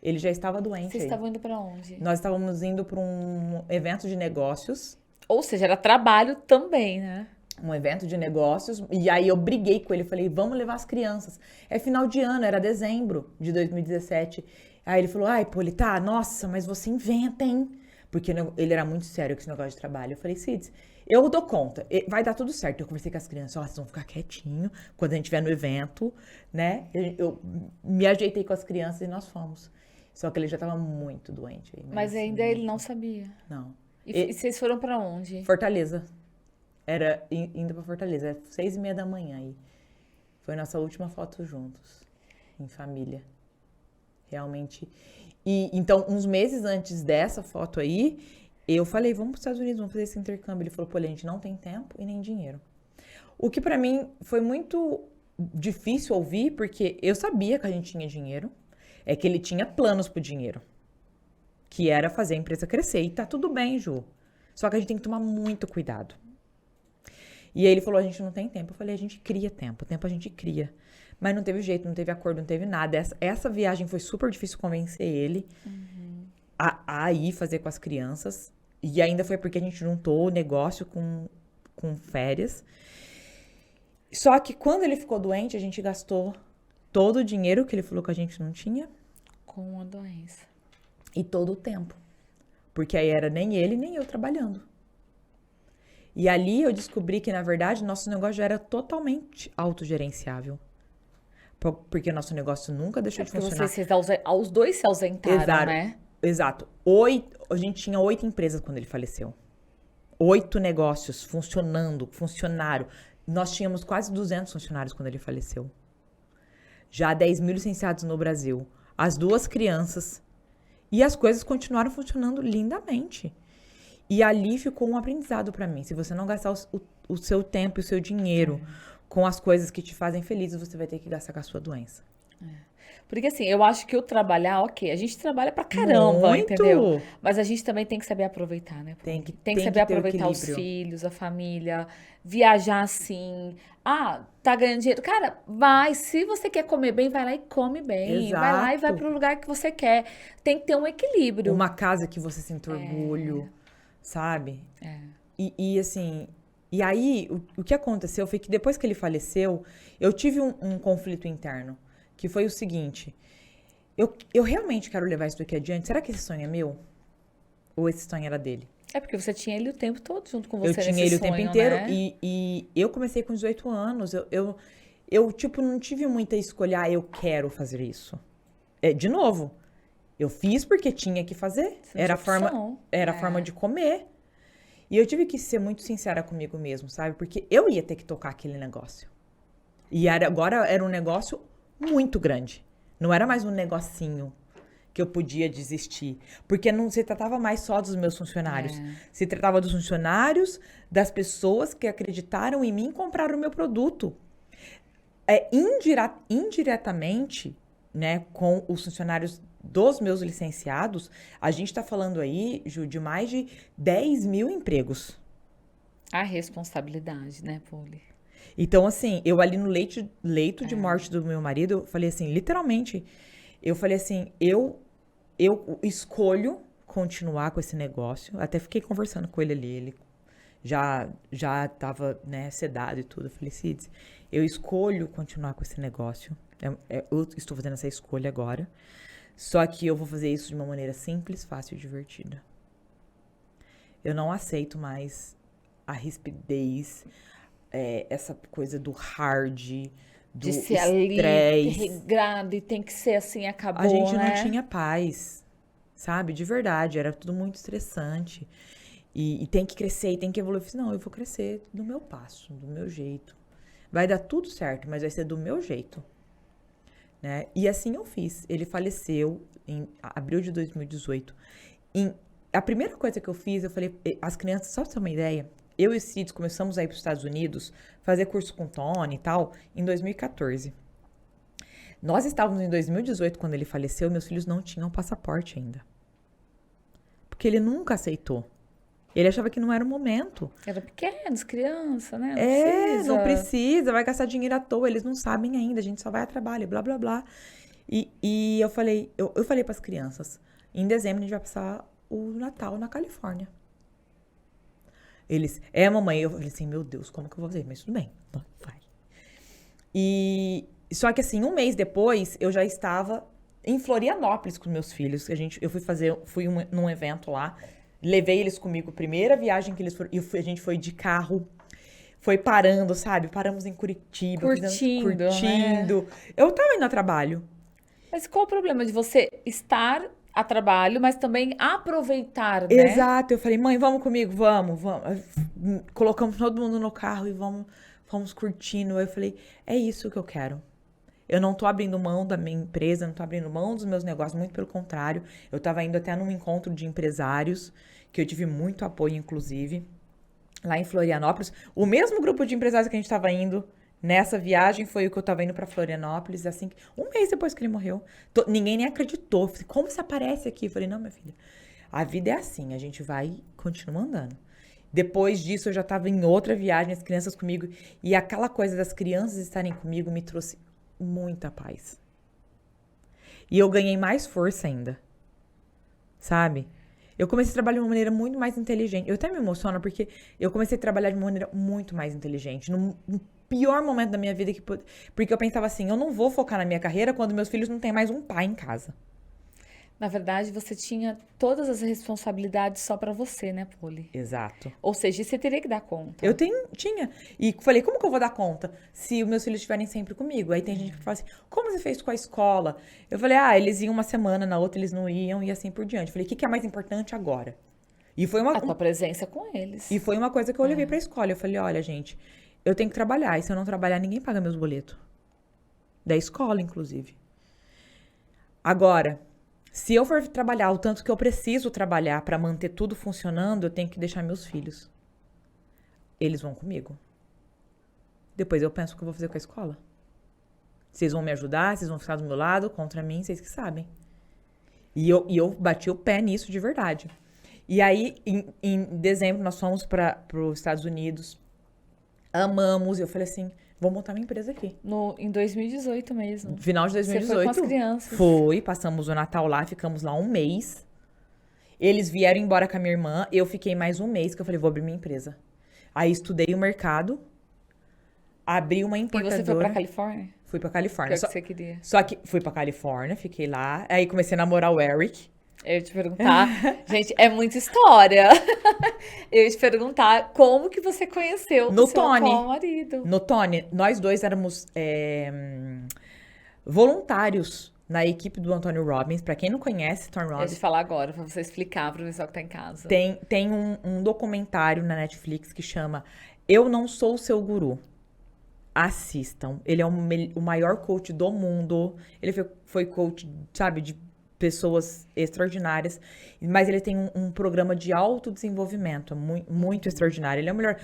Ele já estava doente. Vocês estavam indo pra onde? Nós estávamos indo para um evento de negócios. Ou seja, era trabalho também, né? Um evento de negócios. E aí eu briguei com ele, falei, vamos levar as crianças. É final de ano, era dezembro de 2017. Aí ele falou, ai, Polita, nossa, mas você inventa, hein? Porque ele era muito sério com esse negócio de trabalho. Eu falei, Cids, eu dou conta, vai dar tudo certo. Eu conversei com as crianças, ó, vocês vão ficar quietinho quando a gente estiver no evento, né? Eu me ajeitei com as crianças e nós fomos. Só que ele já estava muito doente. Aí, mas ainda ele não sabia? Não. E vocês foram pra onde? Fortaleza. Era indo pra Fortaleza, era 6h30 da manhã aí. Foi nossa última foto juntos, em família. Realmente. E então, uns meses antes dessa foto aí, eu falei, vamos para os Estados Unidos, vamos fazer esse intercâmbio. Ele falou, pô, a gente não tem tempo e nem dinheiro. O que pra mim foi muito difícil ouvir, porque eu sabia que a gente tinha dinheiro, é que ele tinha planos pro dinheiro, que era fazer a empresa crescer. E tá tudo bem, Ju. Só que a gente tem que tomar muito cuidado. E aí ele falou, a gente não tem tempo. Eu falei, a gente cria tempo. Tempo a gente cria. Mas não teve jeito, não teve acordo, não teve nada. Essa viagem foi super difícil convencer ele a ir fazer com as crianças. E ainda foi porque a gente juntou o negócio com férias. Só que quando ele ficou doente, a gente gastou todo o dinheiro que ele falou que a gente não tinha. Com a doença. E todo o tempo. Porque aí era nem ele, nem eu trabalhando. E ali eu descobri que, na verdade, nosso negócio já era totalmente autogerenciável. Porque o nosso negócio nunca deixou de funcionar. Os dois se ausentaram, Exato, né? Exato. A gente tinha 8 empresas quando ele faleceu. 8 negócios funcionando, funcionário. Nós tínhamos quase 200 funcionários quando ele faleceu. Já 10 mil licenciados no Brasil. As 2 crianças. E as coisas continuaram funcionando lindamente. E ali ficou um aprendizado pra mim. Se você não gastar o seu tempo e o seu dinheiro com as coisas que te fazem felizes, você vai ter que gastar com a sua doença. Porque assim, eu acho que o trabalhar, ok, a gente trabalha pra caramba, Muito. Entendeu? Mas a gente também tem que saber aproveitar, né? Tem que saber ter o aproveitar os equilíbrio. filhos, a família, viajar assim. Ah, tá ganhando dinheiro. Cara, vai. Se você quer comer bem, vai lá e come bem. Vai lá e vai Exato. pro lugar que você quer. Tem que ter um equilíbrio. Uma casa que você sinta orgulho, sabe? E assim, e aí o que aconteceu foi que depois que ele faleceu, eu tive um conflito interno, que foi o seguinte, eu realmente quero levar isso daqui adiante? Será que esse sonho é meu? Ou esse sonho era dele? É porque você tinha ele o tempo todo junto com você Eu tinha ele o tempo sonho, inteiro, né? e eu comecei com 18 anos, eu tipo, não tive muita escolha, eu quero fazer isso. De novo, eu fiz porque tinha que fazer, Você não era tinha opção. a forma de comer. E eu tive que ser muito sincera comigo mesmo, sabe? Porque eu ia ter que tocar aquele negócio. E agora era um negócio muito grande. Não era mais um negocinho que eu podia desistir. Porque não se tratava mais só dos meus funcionários. Se tratava dos funcionários, das pessoas que acreditaram em mim e compraram o meu produto. Indiretamente, né, com os funcionários dos meus licenciados, a gente está falando aí, Ju, de mais de 10 mil empregos. A responsabilidade, né, Poli? Então, assim, eu ali no leito de morte do meu marido, eu falei assim, literalmente, eu falei assim, eu escolho continuar com esse negócio. Até fiquei conversando com ele ali, ele já tava, né, sedado e tudo. Eu falei, Cids, eu escolho continuar com esse negócio. Eu estou fazendo essa escolha agora. Só que eu vou fazer isso de uma maneira simples, fácil e divertida. Eu não aceito mais a rispidez, essa coisa do hard, do De ser ali, estresse. regrado, e tem que ser assim, acabou, A gente né? não tinha paz, sabe? De verdade, era tudo muito estressante. E tem que crescer, e tem que evoluir. Eu falei, não, eu vou crescer do meu passo, do meu jeito. Vai dar tudo certo, mas vai ser do meu jeito. Né? E assim eu fiz. Ele faleceu em abril de 2018. A primeira coisa que eu fiz, eu falei, as crianças, só pra você ter uma ideia, eu e o Cids começamos a ir para os Estados Unidos, fazer curso com o Tony e tal, em 2014. Nós estávamos em 2018 quando ele faleceu, meus filhos não tinham passaporte ainda. Porque ele nunca aceitou. Ele achava que não era o momento. Era pequenos, criança, né? Não precisa, vai gastar dinheiro à toa, eles não sabem ainda, a gente só vai a trabalho, blá, blá, blá. E eu falei para as crianças, em dezembro a gente vai passar o Natal na Califórnia. Eles, mamãe, eu falei assim, meu Deus, como que eu vou fazer? Mas tudo bem, vai. Só que assim, um mês depois, eu já estava em Florianópolis com meus filhos. Eu fui num evento lá, levei eles comigo, primeira viagem que eles foram, a gente foi de carro, foi parando, sabe? Paramos em Curitiba. Curtindo. Né? Eu tava indo a trabalho. Mas qual o problema de você estar a trabalho, mas também aproveitar, né? Exato. Eu falei, mãe, vamos comigo? Vamos. Colocamos todo mundo no carro e vamos curtindo. Eu falei, é isso que eu quero. Eu não tô abrindo mão da minha empresa, não tô abrindo mão dos meus negócios, muito pelo contrário. Eu tava indo até num encontro de empresários, que eu tive muito apoio, inclusive, lá em Florianópolis. O mesmo grupo de empresários que a gente tava indo nessa viagem foi o que eu tava indo pra Florianópolis, assim, um mês depois que ele morreu. Ninguém nem acreditou. Falei, como você aparece aqui? Eu falei, não, minha filha, a vida é assim, a gente vai continuar andando. Depois disso, eu já tava em outra viagem, as crianças comigo, e aquela coisa das crianças estarem comigo me trouxe muita paz. E eu ganhei mais força ainda. Sabe? Eu comecei a trabalhar de uma maneira muito mais inteligente. Eu até me emociono porque eu comecei a trabalhar de uma maneira muito mais inteligente. No pior momento da minha vida, porque eu pensava assim, eu não vou focar na minha carreira quando meus filhos não têm mais um pai em casa. Na verdade, você tinha todas as responsabilidades só pra você, né, Poli? Exato. Ou seja, você teria que dar conta. Eu tinha. E falei, como que eu vou dar conta se os meus filhos estiverem sempre comigo? Aí tem gente que fala assim, como você fez com a escola? Eu falei, eles iam uma semana, na outra eles não iam e assim por diante. Eu falei, o que é mais importante agora? E foi A tua presença com eles. E foi uma coisa que eu levei pra escola. Eu falei, olha, gente, eu tenho que trabalhar. E se eu não trabalhar, ninguém paga meus boletos. Da escola, inclusive. Agora, se eu for trabalhar o tanto que eu preciso trabalhar para manter tudo funcionando, eu tenho que deixar meus filhos. Eles vão comigo. Depois eu penso o que eu vou fazer com a escola. Vocês vão me ajudar, vocês vão ficar do meu lado, contra mim, vocês que sabem. E eu bati o pé nisso de verdade. E aí, em dezembro, nós fomos para os Estados Unidos. Amamos. Eu falei assim, vou montar minha empresa aqui. Em 2018 mesmo. Final de 2018. Você foi com as crianças. Passamos o Natal lá, ficamos lá um mês. Eles vieram embora com a minha irmã, eu fiquei mais um mês, que eu falei, vou abrir minha empresa. Aí estudei o mercado, abri uma importadora. E você foi pra Califórnia? Fui pra Califórnia. Que você queria. Só que fui pra Califórnia, fiquei lá, aí comecei a namorar o Eric. Eu ia te perguntar, gente, é muita história. Eu ia te perguntar como que você conheceu o seu atual marido. No Tony, nós dois éramos voluntários na equipe do Anthony Robbins. Pra quem não conhece Tony Eu ia Robbins, te falar agora, pra você explicar pro pessoal que tá em casa. tem um documentário na Netflix que chama Eu Não Sou o Seu Guru. Assistam. Ele é o maior coach do mundo. Ele foi coach, sabe, de pessoas extraordinárias. Mas ele tem um programa de autodesenvolvimento muito extraordinário. Ele é o melhor.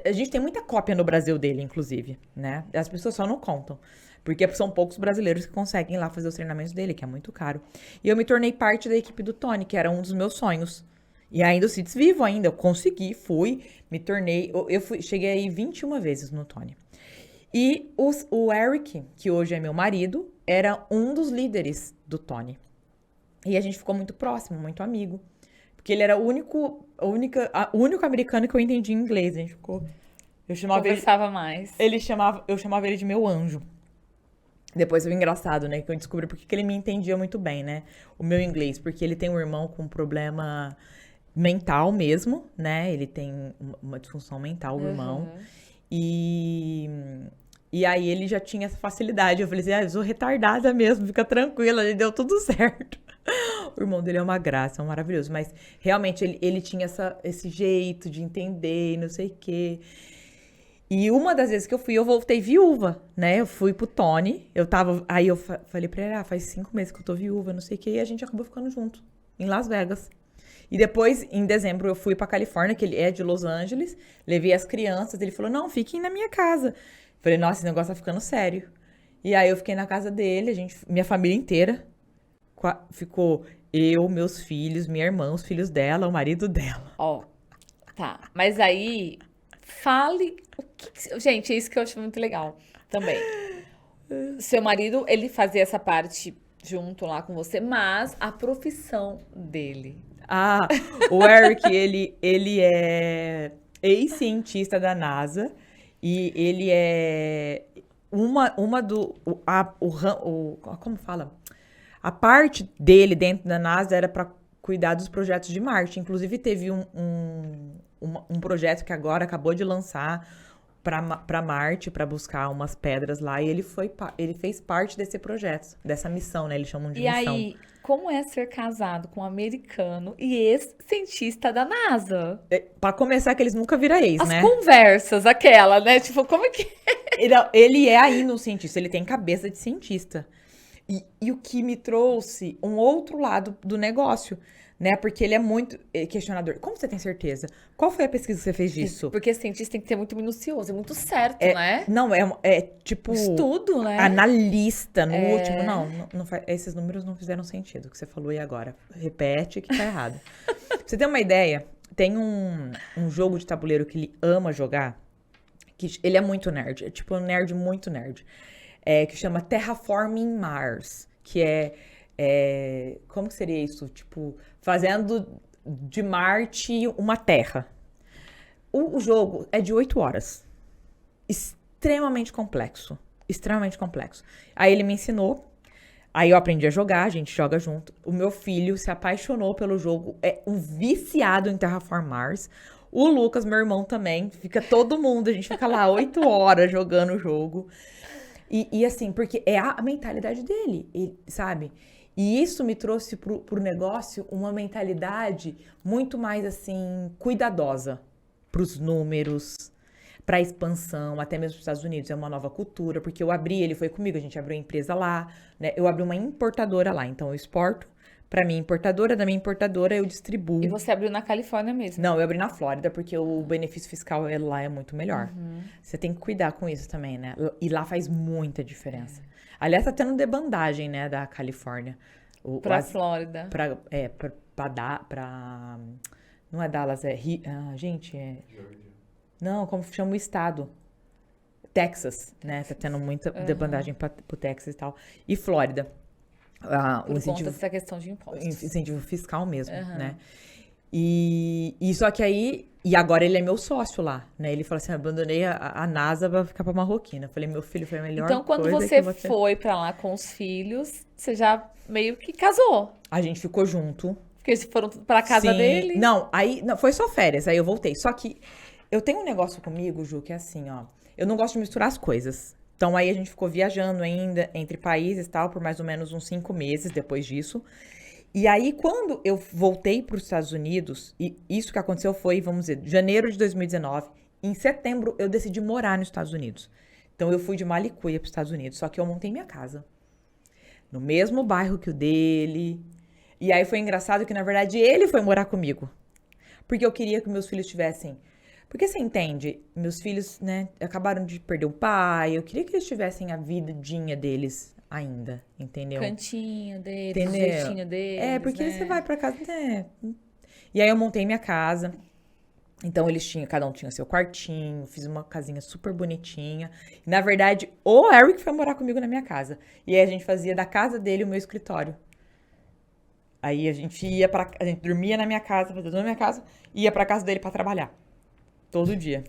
A gente tem muita cópia no Brasil dele, inclusive, né? As pessoas só não contam. Porque são poucos brasileiros que conseguem ir lá fazer os treinamentos dele, que é muito caro. E eu me tornei parte da equipe do Tony, que era um dos meus sonhos. E ainda eu CITES vivo ainda. Eu consegui, me tornei... Cheguei aí 21 vezes no Tony. E o Eric, que hoje é meu marido, era um dos líderes do Tony. E a gente ficou muito próximo, muito amigo. Porque ele era o único americano que eu entendi em inglês. A gente ficou... Conversava mais. Eu chamava ele de meu anjo. Depois foi engraçado, né? Que eu descobri porque que ele me entendia muito bem, né? O meu inglês. Porque ele tem um irmão com problema mental mesmo, né? Ele tem uma disfunção mental, o irmão. E aí ele já tinha essa facilidade. Eu falei assim, eu sou retardada mesmo, fica tranquila, ele deu tudo certo. O irmão dele é uma graça, é um maravilhoso. Mas realmente ele tinha esse jeito de entender e não sei o quê. E uma das vezes que eu fui, eu voltei viúva, né? Eu fui pro Tony, aí eu falei pra ele, faz 5 meses que eu tô viúva, não sei o quê, e a gente acabou ficando junto, em Las Vegas. E depois, em dezembro, eu fui pra Califórnia, que ele é de Los Angeles, levei as crianças, ele falou, não, fiquem na minha casa. Falei, nossa, esse negócio tá ficando sério. E aí eu fiquei na casa dele, minha família inteira ficou, eu, meus filhos, minha irmã, os filhos dela, o marido dela. Ó, tá, mas aí, fale gente, é isso que eu acho muito legal também. Seu marido, ele fazia essa parte junto lá com você, mas a profissão dele... O Eric, ele é ex-cientista da NASA e ele é como fala? A parte dele dentro da NASA era para cuidar dos projetos de Marte. Inclusive, teve um projeto que agora acabou de lançar para Marte, para buscar umas pedras lá, e ele fez parte desse projeto, dessa missão, né? Eles chamam de missão. E aí, como é ser casado com um americano e ex-cientista da NASA? Para começar, que eles nunca viram ex, né? As conversas, aquela, né? Tipo, como é que... Ele é ainda um cientista, ele tem cabeça de cientista. E o que me trouxe um outro lado do negócio, né? Porque ele é muito questionador. Como você tem certeza? Qual foi a pesquisa que você fez disso? Porque cientista tem que ser muito minucioso, é muito certo, né? Não, é tipo... Estudo, né? Analista no último. Não esses números não fizeram sentido, o que você falou e agora. Repete que tá errado. Pra você ter uma ideia, tem um jogo de tabuleiro que ele ama jogar, que ele é muito nerd, é tipo um nerd muito nerd, que chama Terraforming Mars, que como que seria isso? Tipo, fazendo de Marte uma terra. O jogo é de 8 horas. Extremamente complexo. Extremamente complexo. Aí ele me ensinou. Aí eu aprendi a jogar, a gente joga junto. O meu filho se apaixonou pelo jogo. É um viciado em Terraform Mars. O Lucas, meu irmão, também. Fica todo mundo. A gente fica lá 8 horas jogando o jogo. E assim, porque é a mentalidade dele, sabe? E isso me trouxe pro negócio uma mentalidade muito mais, assim, cuidadosa pros números, pra expansão, até mesmo pros Estados Unidos. É uma nova cultura, porque ele foi comigo, a gente abriu uma empresa lá, né? Eu abri uma importadora lá, então eu exporto pra minha importadora, da minha importadora eu distribuo. E você abriu na Califórnia mesmo? Não, eu abri na Flórida, porque o benefício fiscal lá é muito melhor. Você tem que cuidar com isso também, né? E lá faz muita diferença. Aliás, tá tendo debandagem, né, da Califórnia. Pra Flórida. Não é Dallas, gente, Georgia. Não, como chama o estado? Texas, né? Tá tendo muita debandagem pro Texas e tal. E Flórida. Por conta dessa questão de impostos. Incentivo fiscal mesmo, né? E só que aí... E agora ele é meu sócio lá, né? Ele falou assim, abandonei a NASA pra ficar pra Marroquina. Eu falei, meu filho, foi a melhor coisa. Então, quando você foi pra lá com os filhos, você já meio que casou. A gente ficou junto. Porque eles foram pra casa dele? Não, foi só férias, aí eu voltei. Só que eu tenho um negócio comigo, Ju, que é assim, ó. Eu não gosto de misturar as coisas. Então, aí a gente ficou viajando ainda entre países e tal, por mais ou menos uns 5 meses depois disso. E aí, quando eu voltei para os Estados Unidos, e isso que aconteceu foi, vamos dizer, janeiro de 2019, em setembro eu decidi morar nos Estados Unidos. Então, eu fui de Malicuia para os Estados Unidos, só que eu montei minha casa no mesmo bairro que o dele. E aí foi engraçado que, na verdade, ele foi morar comigo. Porque eu queria que meus filhos tivessem... Porque você entende, meus filhos, né, acabaram de perder o pai, eu queria que eles tivessem a vidinha deles ainda, entendeu? Cantinho deles, Entendeu? jeitinho deles, Porque né? você vai pra casa, né? E aí eu montei minha casa. Então eles tinham, cada um tinha seu quartinho, fiz uma casinha super bonitinha. E, na verdade, o Eric foi morar comigo na minha casa. E aí a gente fazia da casa dele o meu escritório. Aí a gente dormia na minha casa, fazia tudo na minha casa, e ia pra casa dele pra trabalhar. Todo dia.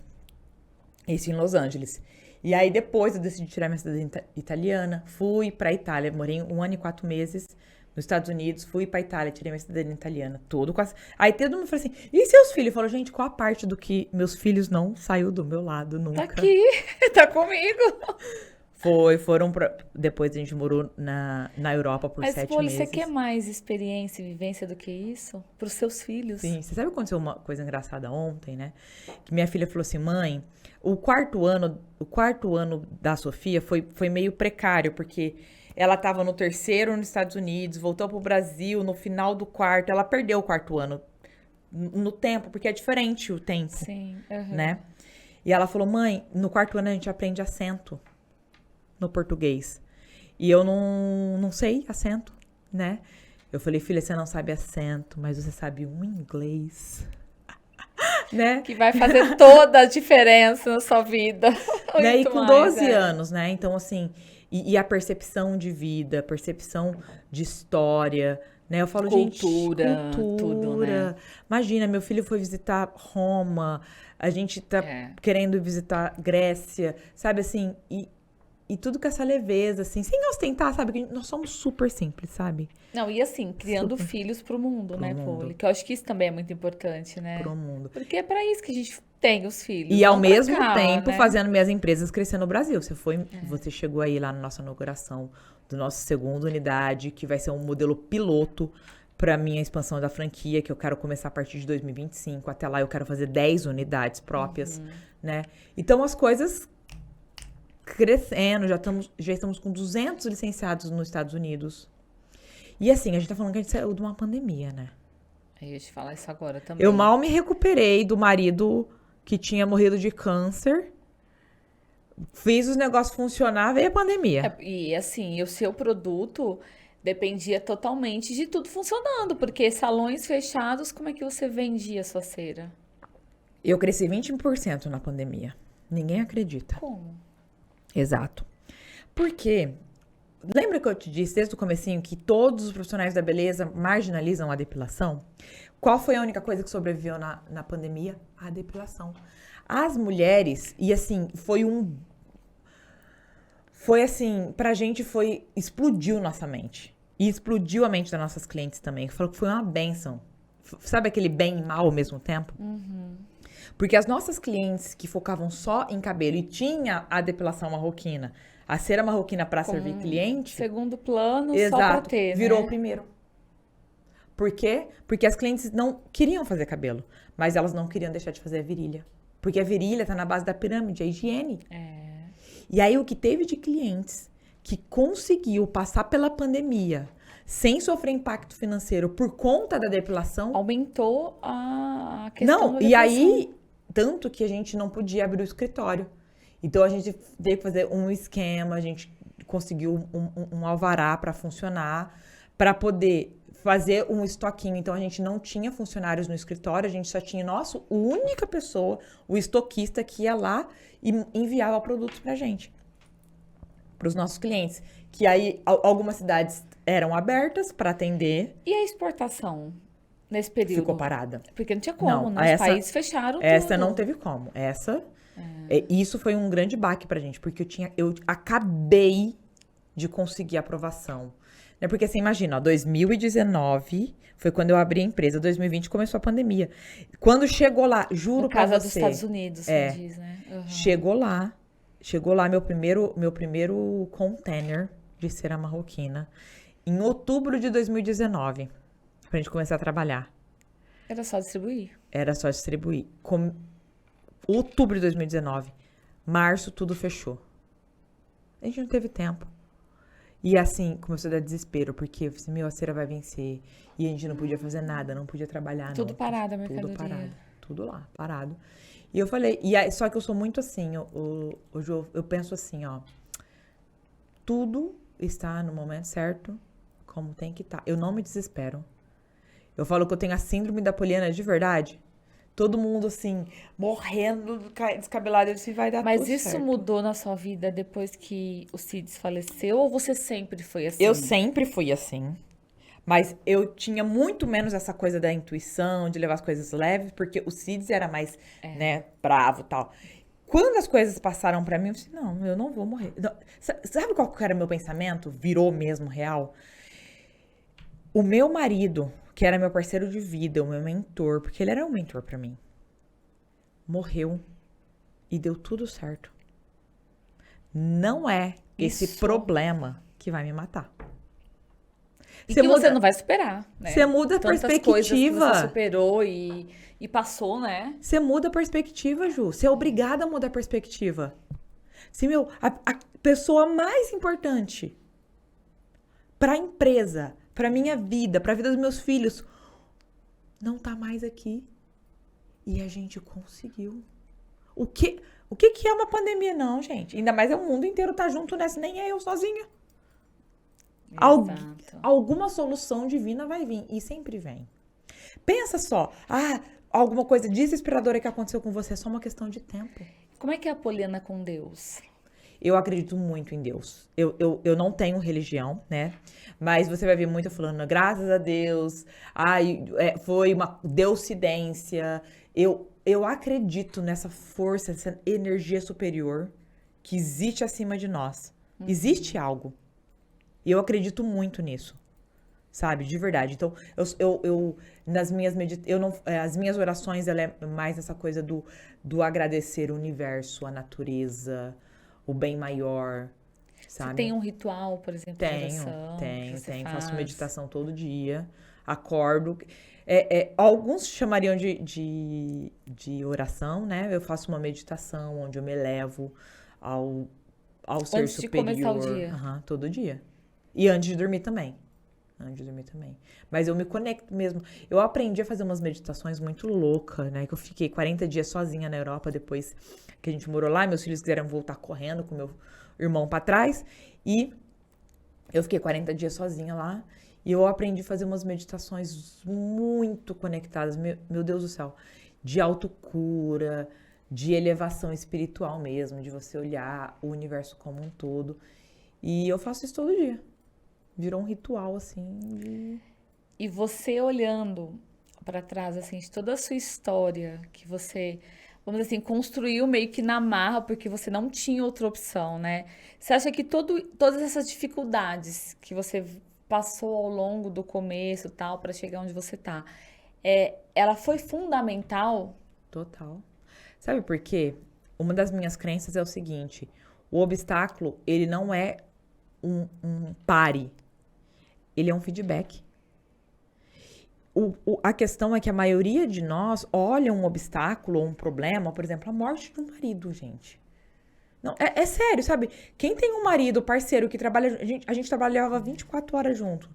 Isso em Los Angeles. E aí depois eu decidi tirar minha cidadania italiana, fui pra Itália, morei 1 ano e 4 meses nos Estados Unidos, fui pra Itália, tirei minha cidadania italiana, tudo quase. Aí todo mundo falou assim, e seus filhos? Falou, gente, qual a parte do que meus filhos não saiu do meu lado nunca? Tá aqui, tá comigo. Depois a gente morou na Europa por Mas, 7 Poli, meses. você quer mais experiência e vivência do que isso? Pros seus filhos? Sim, você sabe que aconteceu uma coisa engraçada ontem, né? Que minha filha falou assim, mãe, o quarto ano da Sofia foi meio precário, porque ela estava no 3º nos Estados Unidos, voltou pro Brasil no final do quarto, ela perdeu o quarto ano no tempo, porque é diferente o tempo, Sim. né? E ela falou, mãe, no quarto ano a gente aprende acento no português. E eu não sei acento, né? Eu falei, filha, você não sabe acento, mas você sabe um inglês. Né? Que vai fazer toda a diferença na sua vida. Né? E Muito com mais, 12 anos, né? Então, assim, e a percepção de vida, percepção de história, né? Eu falo, Cultura, gente, cultura. tudo, né? Imagina, meu filho foi visitar Roma, a gente tá querendo visitar Grécia, sabe assim? E tudo com essa leveza, assim, sem ostentar, sabe? Que nós somos super simples, sabe? Não, e assim, criando Super. filhos pro mundo, Pro né, mundo. Poli? Que eu acho que isso também é muito importante, né? Pro mundo. Porque é pra isso que a gente tem os filhos. E ao não pra mesmo cá, tempo né? fazendo minhas empresas crescer no Brasil. Você chegou aí lá na nossa inauguração do nosso 2ª unidade, que vai ser um modelo piloto para minha expansão da franquia, que eu quero começar a partir de 2025. Até lá eu quero fazer 10 unidades próprias, né? Então as coisas crescendo, já estamos com 200 licenciados nos Estados Unidos. E assim, a gente tá falando que a gente saiu de uma pandemia, né? Eu ia te falar isso agora também. Eu mal me recuperei do marido que tinha morrido de câncer. Fiz os negócios funcionar, veio a pandemia. E assim, o seu produto dependia totalmente de tudo funcionando, porque salões fechados, como é que você vendia a sua cera? Eu cresci 20% na pandemia. Ninguém acredita. Como? Exato. Porque, lembra que eu te disse desde o comecinho que todos os profissionais da beleza marginalizam a depilação? Qual foi a única coisa que sobreviveu na pandemia? A depilação. As mulheres, e assim, pra gente explodiu nossa mente. E explodiu a mente das nossas clientes também. Falou que foi uma bênção. Sabe aquele bem e mal ao mesmo tempo? Porque as nossas clientes que focavam só em cabelo e tinha a depilação marroquina, a cera marroquina para servir cliente, Segundo plano, exato, só pra ter, virou né? o primeiro. Por quê? Porque as clientes não queriam fazer cabelo, mas elas não queriam deixar de fazer a virilha. Porque a virilha tá na base da pirâmide, a higiene. E aí o que teve de clientes que conseguiu passar pela pandemia sem sofrer impacto financeiro por conta da depilação. Aumentou a questão Não, da e depressão. aí, tanto que a gente não podia abrir o escritório. Então a gente teve que fazer um esquema, a gente conseguiu um alvará para funcionar, para poder fazer um estoquinho. Então a gente não tinha funcionários no escritório, a gente só tinha a única pessoa, o estoquista, que ia lá e enviava produtos pra gente, para os nossos clientes. Que aí algumas cidades eram abertas para atender. E a exportação nesse período? Ficou parada. Porque não tinha como, Não, né? Os essa- países fecharam Essa tudo. não teve como. Isso foi um grande baque pra gente, porque eu acabei de conseguir aprovação. Né? Porque você imagina, ó, 2019 foi quando eu abri a empresa, 2020 começou a pandemia. Quando chegou lá, juro No pra caso você, dos Estados Unidos, você diz, né? Uhum. chegou lá, Chegou lá meu primeiro container de cera marroquina em outubro de 2019, pra gente começar a trabalhar. Era só distribuir. Era só distribuir. Outubro de 2019. Março, tudo fechou. A gente não teve tempo. E assim, começou a dar desespero, porque eu falei assim, a cera vai vencer. E a gente não podia fazer nada, não podia trabalhar. Tudo não. parado a mercadoria. Tudo parado. Tudo lá, parado. E eu falei, só que eu sou muito assim, eu penso assim, ó. Tudo está no momento certo, como tem que estar. Eu não me desespero. Eu falo que eu tenho a síndrome da Poliana de verdade. Todo mundo, assim, morrendo, descabelado. Eu disse, vai dar Mas tudo isso certo. mudou na sua vida depois que o Cides faleceu ou você sempre foi assim? Eu sempre fui assim. Mas eu tinha muito menos essa coisa da intuição, de levar as coisas leves, porque o Cids era mais, né, bravo e tal. Quando as coisas passaram pra mim, eu disse, não, eu não vou morrer. Não, sabe qual que era o meu pensamento? Virou mesmo real? O meu marido, que era meu parceiro de vida, o meu mentor, porque ele era um mentor pra mim, morreu e deu tudo certo. Não é esse Isso. problema que vai me matar. E que você não vai superar, né? Você muda a Tantas perspectiva. coisas que você superou e passou, né? Você muda a perspectiva, Ju. Você é obrigada a mudar a perspectiva. Se, a pessoa mais importante pra empresa, pra minha vida, pra vida dos meus filhos, não tá mais aqui. E a gente conseguiu. O que é uma pandemia? Não, gente. Ainda mais é o mundo inteiro tá junto nessa, nem é eu sozinha. Exato. Alguma solução divina vai vir. E sempre vem. Pensa só. Alguma coisa desesperadora que aconteceu com você. É só uma questão de tempo. Como é que é a Poliana com Deus? Eu acredito muito em Deus. Eu não tenho religião, né? Mas você vai ver muito eu falando, graças a Deus. Foi uma deucidência. Eu acredito nessa força, nessa energia superior que existe acima de nós. Existe algo. E eu acredito muito nisso, sabe? De verdade. Então, nas minhas as minhas orações, ela é mais essa coisa do agradecer o universo, a natureza, o bem maior, sabe? Você tem um ritual, por exemplo, de oração? Tenho. Faço meditação todo dia, acordo. Alguns chamariam de oração, né? Eu faço uma meditação onde eu me elevo ao ser Antes de superior. começar o dia. Todo dia. E antes de dormir também. Mas eu me conecto mesmo. Eu aprendi a fazer umas meditações muito loucas, né? Que eu fiquei 40 dias sozinha na Europa depois que a gente morou lá. Meus filhos quiseram voltar correndo com meu irmão pra trás. E eu fiquei 40 dias sozinha lá. E eu aprendi a fazer umas meditações muito conectadas. Meu Deus do céu. De autocura, de elevação espiritual mesmo. De você olhar o universo como um todo. E eu faço isso todo dia. Virou um ritual, assim, E você olhando pra trás, assim, de toda a sua história, que você, vamos dizer assim, construiu meio que na marra, porque você não tinha outra opção, né? Você acha que todas essas dificuldades que você passou ao longo do começo, tal, pra chegar onde você tá, ela foi fundamental? Total. Sabe por quê? Uma das minhas crenças é o seguinte: o obstáculo, ele não é um pare. Ele é um feedback. A questão é que a maioria de nós olha um obstáculo ou um problema, por exemplo, a morte de um marido, gente. Não, é sério, sabe? Quem tem um marido, parceiro, que trabalha... A gente trabalhava 24 horas junto.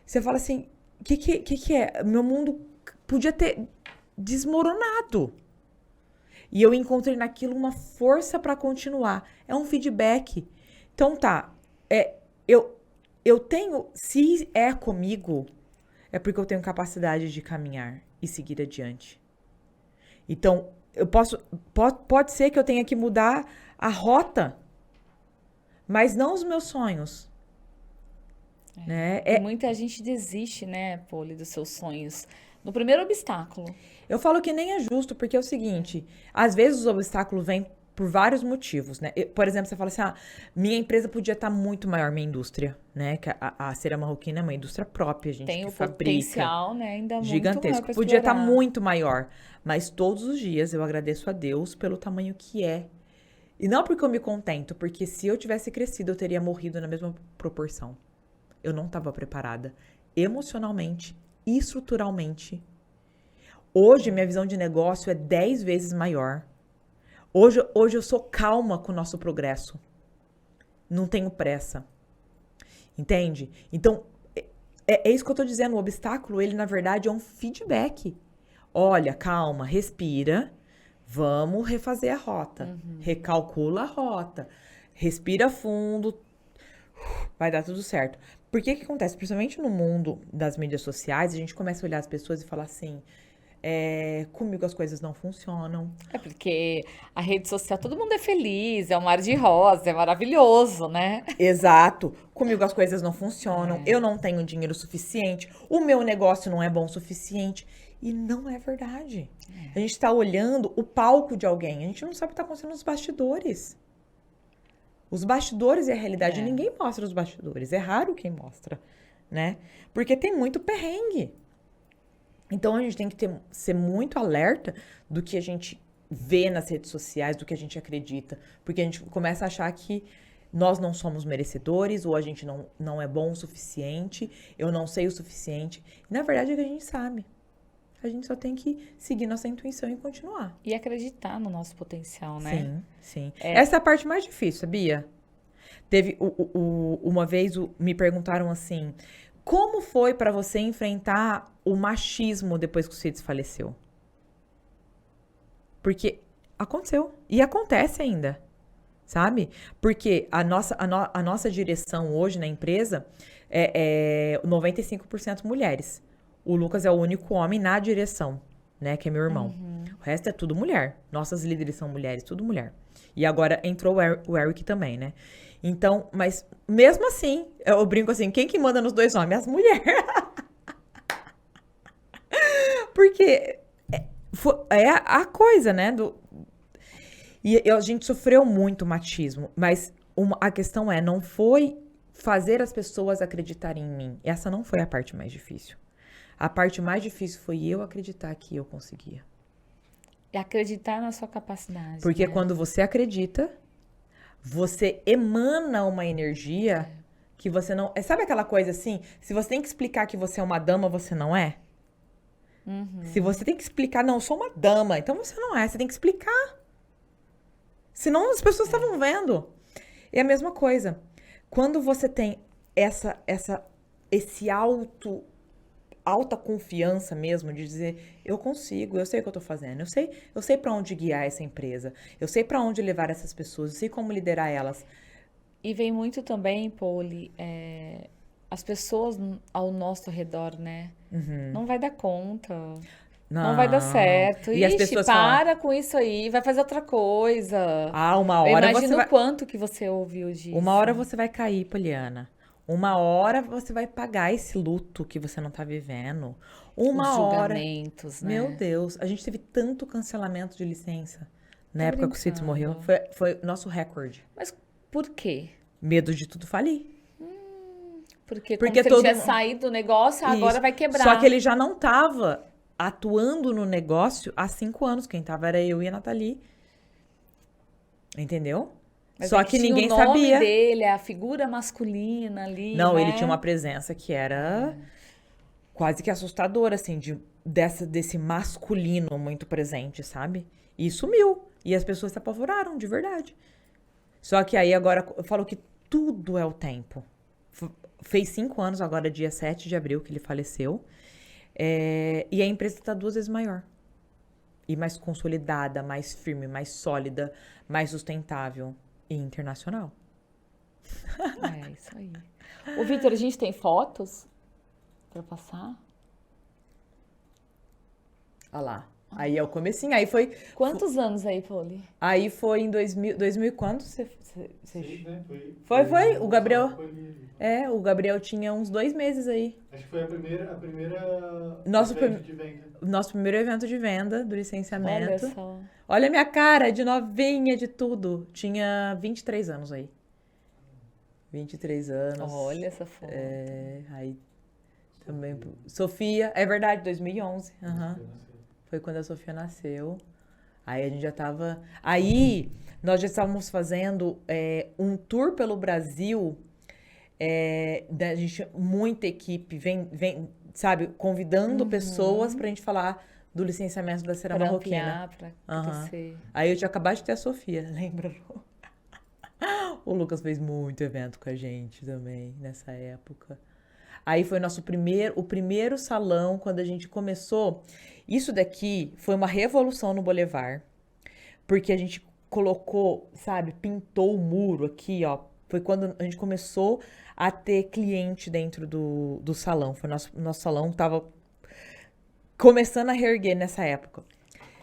Você fala assim, o que é? Meu mundo podia ter desmoronado. E eu encontrei naquilo uma força pra continuar. É um feedback. Então tá, eu tenho, se é comigo, é porque eu tenho capacidade de caminhar e seguir adiante. Então, pode ser que eu tenha que mudar a rota, mas não os meus sonhos. Né? E muita gente desiste, né, Poli, dos seus sonhos. No primeiro obstáculo. Eu falo que nem é justo, porque é o seguinte, às vezes os obstáculos vêm por vários motivos, né? Por exemplo, você fala assim, minha empresa podia estar muito maior, minha indústria, né? Que a cera marroquina é uma indústria própria, a gente Tem que o fabrica. potencial, né? Ainda muito Gigantesco. maior pra Podia estar explorar. muito maior. Mas todos os dias eu agradeço a Deus pelo tamanho que é. E não porque eu me contento, porque se eu tivesse crescido, eu teria morrido na mesma proporção. Eu não estava preparada emocionalmente e estruturalmente. Hoje, minha visão de negócio é 10 vezes maior. Hoje eu sou calma com o nosso progresso. Não tenho pressa. Entende? Então, é isso que eu tô dizendo. O obstáculo, ele, na verdade, é um feedback. Olha, calma, respira. Vamos refazer a rota. Recalcula a rota. Respira fundo. Vai dar tudo certo. Por que acontece? Principalmente no mundo das mídias sociais, a gente começa a olhar as pessoas e falar assim... comigo as coisas não funcionam. É porque a rede social, todo mundo é feliz, é um mar de rosa, é maravilhoso, né? Exato. Comigo as coisas não funcionam. Eu não tenho dinheiro suficiente. O meu negócio não é bom o suficiente. E não é verdade. A gente está olhando o palco de alguém. A gente não sabe o que está acontecendo nos bastidores. Os bastidores é a realidade. Ninguém mostra os bastidores. É raro quem mostra, né? Porque tem muito perrengue. Então, a gente tem que ser muito alerta do que a gente vê nas redes sociais, do que a gente acredita. Porque a gente começa a achar que nós não somos merecedores, ou a gente não é bom o suficiente, eu não sei o suficiente. E, na verdade, é que a gente sabe. A gente só tem que seguir nossa intuição e continuar. E acreditar no nosso potencial, né? Sim, sim. Essa é a parte mais difícil, sabia? Teve uma vez me perguntaram assim: como foi pra você enfrentar o machismo depois que o Cides faleceu? Porque aconteceu e acontece ainda, sabe? Porque a nossa direção hoje na empresa é 95% mulheres. O Lucas é o único homem na direção, né? Que é meu irmão. O resto é tudo mulher. Nossas líderes são mulheres, tudo mulher. E agora entrou o Eric também, né? Então, mas mesmo assim, eu brinco assim, quem que manda nos dois homens? As mulheres. Porque é a coisa, né? E a gente sofreu muito machismo, mas a questão não foi fazer as pessoas acreditarem em mim. Essa não foi a parte mais difícil. A parte mais difícil foi eu acreditar que eu conseguia. E acreditar na sua capacidade. Porque né? quando você acredita, você emana uma energia que você não... Sabe aquela coisa assim? Se você tem que explicar que você é uma dama, você não é? Se você tem que explicar, não, eu sou uma dama, então você não é. Você tem que explicar. Senão as pessoas estavam vendo. É a mesma coisa. Quando você tem esse alta confiança mesmo de dizer, eu consigo, eu sei o que eu tô fazendo, eu sei para onde guiar essa empresa, eu sei para onde levar essas pessoas, eu sei como liderar elas. E vem muito também, Poli, as pessoas ao nosso redor, né? Não vai dar conta. Não vai dar certo. E as Ixi, pessoas para com isso aí, vai fazer outra coisa. uma Eu hora imagino você vai... o quanto que você ouviu disso. Uma hora você vai cair, Poliana. Uma hora você vai pagar esse luto que você não tá vivendo. Uma Os hora... julgamentos, né? Meu Deus, a gente teve tanto cancelamento de licença na Tô época que o Cites brincando. morreu. Foi nosso recorde. Mas por quê? Medo de tudo falir. Porque Porque como se ele todo tivesse mundo- saído do negócio, agora Isso. vai quebrar. Só que ele já não tava atuando no negócio há 5 anos. Quem tava era eu e a Nathalie. Entendeu? Mas Só é que tinha ninguém o nome sabia. dele, a figura masculina ali, Não, né? ele tinha uma presença que era quase que assustadora, assim, desse masculino muito presente, sabe? E sumiu. E as pessoas se apavoraram, de verdade. Só que aí agora eu falo que tudo é o tempo. Fez 5 anos, agora dia 7 de abril que ele faleceu. E a empresa está 2 vezes maior. E mais consolidada, mais firme, mais sólida, mais sustentável e internacional. É isso aí. Ô, Vitor, a gente tem fotos pra passar? Olha lá. Aí é o comecinho. Aí Anos aí, Poli? foi em 2000 e quanto? Você... Sim, né? Foi. O Gabriel... Foi ali. o Gabriel tinha uns 2 meses aí. Acho que foi a primeira Nosso evento de venda. Nosso primeiro evento de venda do Olha licenciamento. só. Olha a minha cara, de novinha, de tudo. Tinha 23 anos aí. 23 anos. Olha essa foto. Aí também... Sofia, é verdade, 2011. Aham. Foi quando a Sofia nasceu. Aí a gente já tava... Aí nós já estávamos fazendo um tour pelo Brasil, da gente, muita equipe vem, sabe, convidando pessoas pra gente falar do licenciamento da cera Pra marroquina. ampliar, pra Aham. crescer. Aí eu tinha acabado de ter a Sofia, lembra, Lu? O Lucas fez muito evento com a gente também, nessa época. Aí foi o primeiro salão, quando a gente começou. Isso daqui foi uma revolução no Boulevard, porque a gente colocou, sabe, pintou o muro aqui, ó. Foi quando a gente começou a ter cliente dentro do salão. Foi nosso salão tava começando a reerguer nessa época.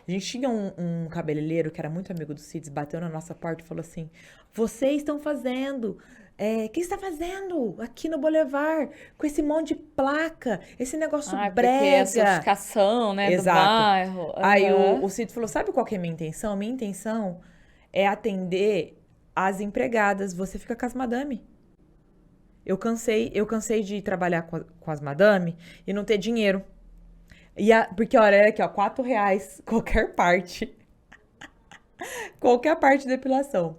A gente tinha um cabeleireiro que era muito amigo do Cids, bateu na nossa porta e falou assim: vocês estão fazendo... O que você está fazendo aqui no Boulevard com esse monte de placa, esse negócio Porque é a brega? certificação, né, do Exato. bairro. Aí Aham. o Cid falou, sabe qual que é a minha intenção? Minha intenção é atender as empregadas. Você fica com as madame. Eu cansei de trabalhar com as madame e não ter dinheiro. Porque, olha, era aqui, ó, R$4 qualquer parte. Qualquer parte de depilação.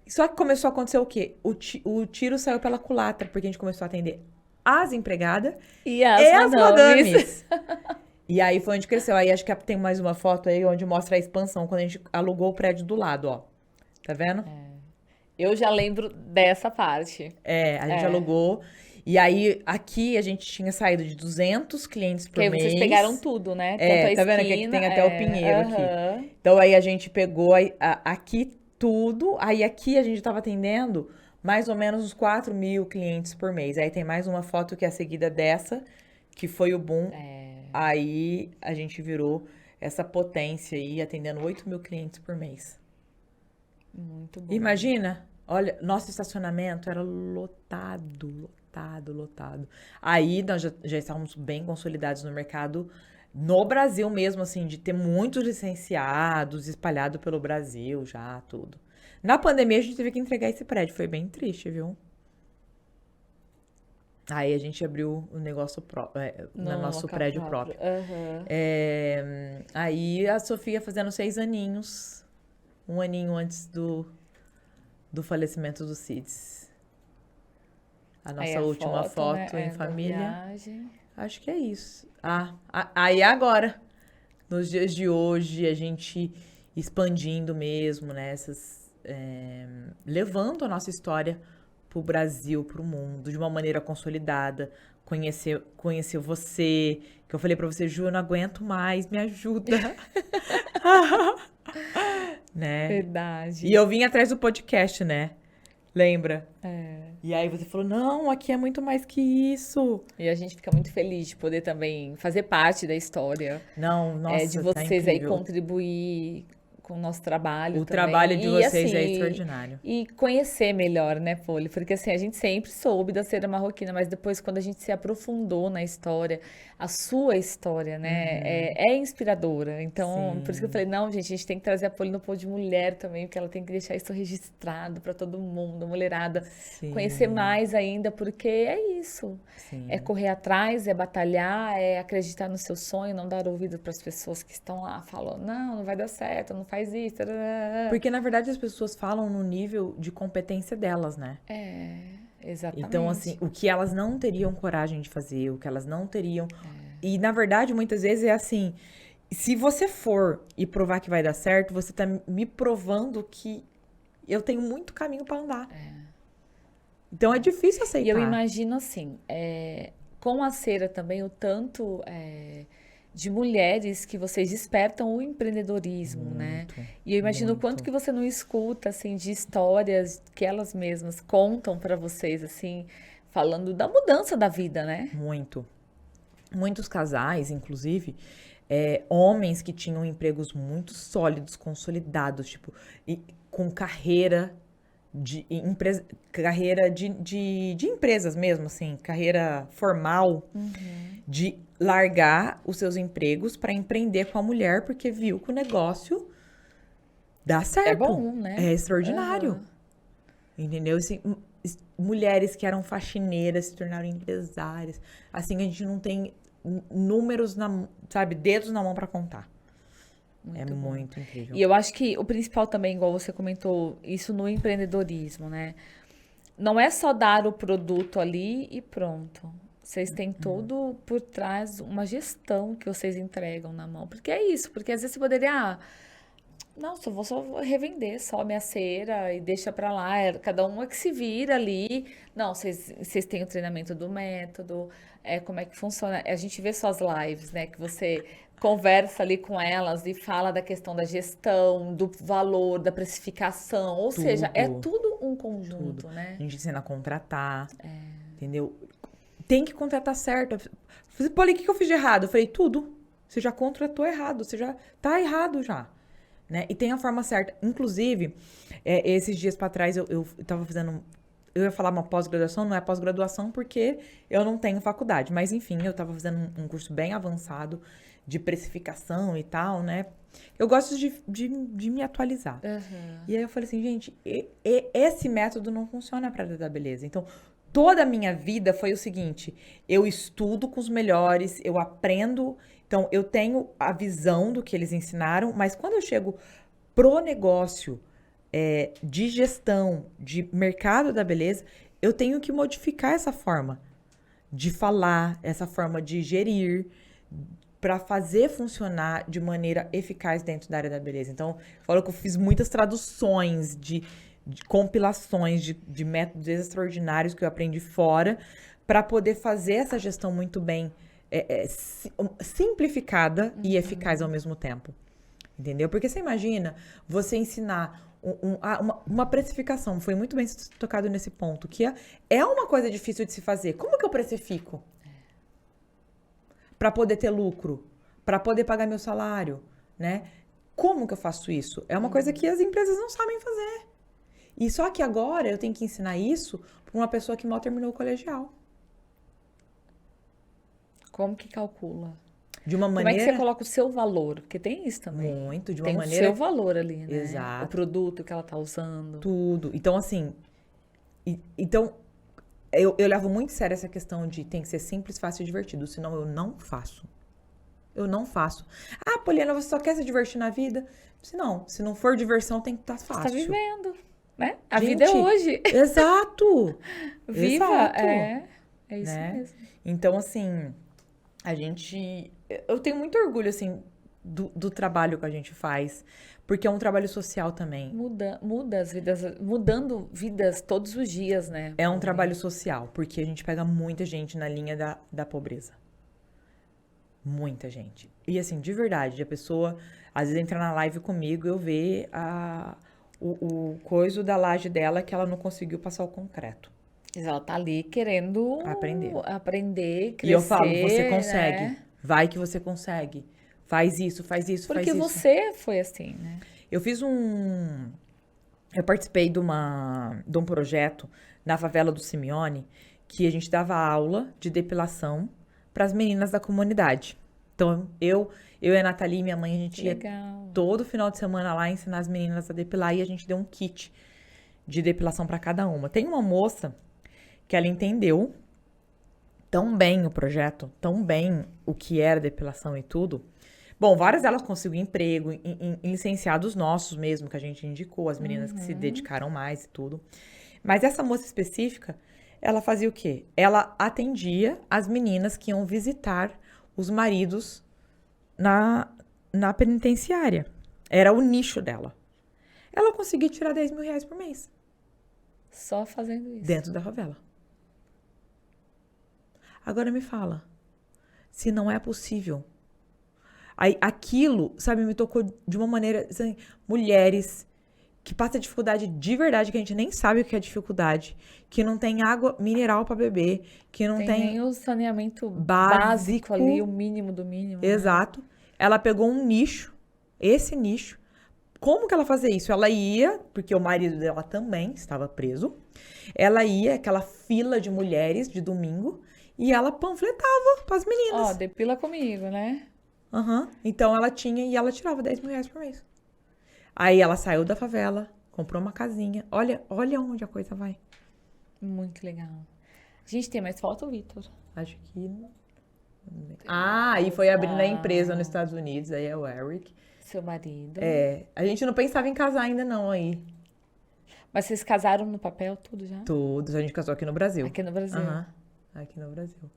Só que começou a acontecer o quê? O tiro saiu pela culatra, porque a gente começou a atender as empregadas E as e as madames. madames. E aí foi onde cresceu. Aí acho que tem mais uma foto aí onde mostra a expansão, quando a gente alugou o prédio do lado, ó. Tá vendo? Eu já lembro dessa parte. A gente alugou. E aí, aqui a gente tinha saído de 200 clientes por Porque aí mês. vocs pegaram tudo, né? Tanto a Tá vendo que aqui esquina, tem até o pinheiro aqui. aham. Então aí a gente pegou aqui tudo. Aí aqui a gente tava atendendo mais ou menos uns 4.000 clientes por mês. Aí tem mais uma foto que é a seguida dessa, que foi o boom. Aí a gente virou essa potência aí, atendendo 8.000 clientes por mês. Muito bom. Imagina, olha, nosso estacionamento era lotado. Aí nós já estávamos bem consolidados no mercado, no Brasil mesmo, assim, de ter muitos licenciados espalhados pelo Brasil já, tudo. Na pandemia a gente teve que entregar esse prédio, foi bem triste, viu? Aí a gente abriu o negócio no nosso local prédio próprio. Aham. Aí a Sofia fazendo 6 aninhos, um aninho antes do falecimento do Cids. A Aí nossa última foto né, em da família. viagem. Acho que é isso. Aí agora, nos dias de hoje, a gente expandindo mesmo, né? Levando a nossa história pro Brasil, pro mundo, de uma maneira consolidada. Conhecer você, que eu falei pra você, Ju, eu não aguento mais, me ajuda. Né? Verdade. E eu vim atrás do podcast, né? Lembra? E aí você falou, não, aqui é muito mais que isso. E a gente fica muito feliz de poder também fazer parte da história. Não, nossa, De tá vocês aí incrível. contribuir com o nosso trabalho O também. trabalho de E, vocês é assim, extraordinário. E conhecer melhor, né, Poli? Porque assim, a gente sempre soube da cera marroquina, mas depois quando a gente se aprofundou na história, a sua história, né, é inspiradora. Então, por isso que eu falei, não, gente, a gente tem que trazer a Poli no Pôr de Mulher também, porque ela tem que deixar isso registrado para todo mundo, mulherada, Sim. conhecer mais ainda, porque é isso. Sim. É correr atrás, é batalhar, é acreditar no seu sonho, não dar ouvido para as pessoas que estão lá falando, não vai dar certo, não faz isso. Porque, na verdade, as pessoas falam no nível de competência delas, né? Exatamente. Então, assim, o que elas não teriam coragem de fazer, o que elas não teriam... E, na verdade, muitas vezes é assim, se você for e provar que vai dar certo, você tá me provando que eu tenho muito caminho para andar. Então, é difícil aceitar. E eu imagino assim, com a cera também, o tanto de mulheres que vocês despertam o empreendedorismo, né? E eu imagino o quanto que você não escuta, assim, de histórias que elas mesmas contam para vocês, assim, falando da mudança da vida, né? Muito. Muitos casais, inclusive, homens que tinham empregos muito sólidos, consolidados, tipo, com carreira de empresas mesmo, assim, carreira formal, de largar os seus empregos para empreender com a mulher, porque viu que o negócio dá certo. É bom, né? É extraordinário. Entendeu? Assim, mulheres que eram faxineiras se tornaram empresárias. Assim, a gente não tem números, sabe, dedos na mão para contar. É bom. muito incrível. E eu acho que o principal também, igual você comentou, isso no empreendedorismo, né? Não é só dar o produto ali e pronto. Vocês têm todo por trás uma gestão que vocês entregam na mão. Porque é isso, porque às vezes você poderia, não, vou só revender só minha cera e deixa pra lá. Cada um é que se vira ali. Não, vocês têm o treinamento do método, como é que funciona. A gente vê suas lives, né? Que você conversa ali com elas e fala da questão da gestão, do valor, da precificação. Ou seja, é Tudo. tudo um conjunto, né? A gente ensina a contratar, entendeu? Tem que contratar certo. Paulo, o que eu fiz de errado? Eu falei, tudo. Você já contratou errado, você já tá errado já. Né? E tem a forma certa. Inclusive, esses dias pra trás eu tava fazendo... Eu ia falar uma pós-graduação, não é pós-graduação porque eu não tenho faculdade. Mas, enfim, eu tava fazendo um curso bem avançado de precificação e tal, né? Eu gosto de me atualizar. Uhum. E aí eu falei assim, gente, esse método não funciona pra área da beleza. Então, toda a minha vida foi o seguinte, eu estudo com os melhores, eu aprendo, então eu tenho a visão do que eles ensinaram, mas quando eu chego pro negócio de gestão, de mercado da beleza, eu tenho que modificar essa forma de falar, essa forma de gerir, para fazer funcionar de maneira eficaz dentro da área da beleza. Então, eu falo que eu fiz muitas traduções de compilações de métodos extraordinários que eu aprendi fora para poder fazer essa gestão muito bem simplificada e eficaz ao mesmo tempo. Entendeu? Porque você imagina você ensinar uma precificação, foi muito bem tocado nesse ponto, que é uma coisa difícil de se fazer. Como que eu precifico? Para poder ter lucro, para poder pagar meu salário, né? Como que eu faço isso? É uma coisa que as empresas não sabem fazer. E só que agora eu tenho que ensinar isso para uma pessoa que mal terminou o colegial. Como que calcula? De uma Como é maneira... que você coloca o seu valor? Porque tem isso também. Muito, de uma tem maneira... o seu valor ali, né? Exato. O produto que ela tá usando. Tudo. Então, assim... Então, eu levo muito sério essa questão de tem que ser simples, fácil e divertido. Senão eu não faço. Eu não faço. Ah, Poliana, você só quer se divertir na vida? Se não for diversão, tem que estar fácil. Você tá vivendo, né? A Gente, vida é hoje. Exato. Viva, Exato. é isso Né? mesmo. Então, assim, eu tenho muito orgulho, assim, do trabalho que a gente faz, porque é um trabalho social também. Muda as vidas, mudando vidas todos os dias, né? É um trabalho social, porque a gente pega muita gente na linha da pobreza. Muita gente. E, assim, de verdade, a pessoa, às vezes, entra na live comigo e eu vejo o coiso da laje dela que ela não conseguiu passar o concreto. Ela tá ali querendo aprender, crescer, e eu falo, você consegue. né? Vai que você consegue. Faz isso, Porque faz isso. você foi assim, né? Eu participei de um projeto na favela do Simeone, que a gente dava aula de depilação para as meninas da comunidade. Então, eu e a Nathalie, minha mãe, a gente ia todo final de semana lá ensinar as meninas a depilar e a gente deu um kit de depilação para cada uma. Tem uma moça que ela entendeu tão bem o projeto, tão bem o que era depilação e tudo. Bom, várias delas conseguiram emprego em licenciados nossos mesmo, que a gente indicou, as meninas que se dedicaram mais e tudo. Mas essa moça específica, ela fazia o quê? Ela atendia as meninas que iam visitar os maridos na penitenciária. Era o nicho dela. Ela conseguia tirar 10 mil reais por mês. Só fazendo isso. Dentro da favela. Agora me fala, se não é possível. Aí, aquilo, sabe, me tocou de uma maneira, assim, mulheres que passam dificuldade de verdade, que a gente nem sabe o que é dificuldade, que não tem água mineral para beber, que não tem nem o saneamento básico ali, o mínimo do mínimo. Exato. Né? Ela pegou um nicho, esse nicho. Como que ela fazia isso? Ela ia, porque o marido dela também estava preso, ela ia, aquela fila de mulheres de domingo, e ela panfletava para as meninas. Ó, depila comigo, né? Então ela tinha e ela tirava 10 mil reais por mês. Aí ela saiu da favela, comprou uma casinha. Olha onde a coisa vai. Muito legal. A gente tem mais foto, Vitor? Acho que E foi abrindo a empresa nos Estados Unidos, aí é o Eric. Seu marido. A gente não pensava em casar ainda não aí. Mas vocês casaram no papel, tudo já? Todos, a gente casou aqui no Brasil. Aqui no Brasil. Aham, aqui no Brasil.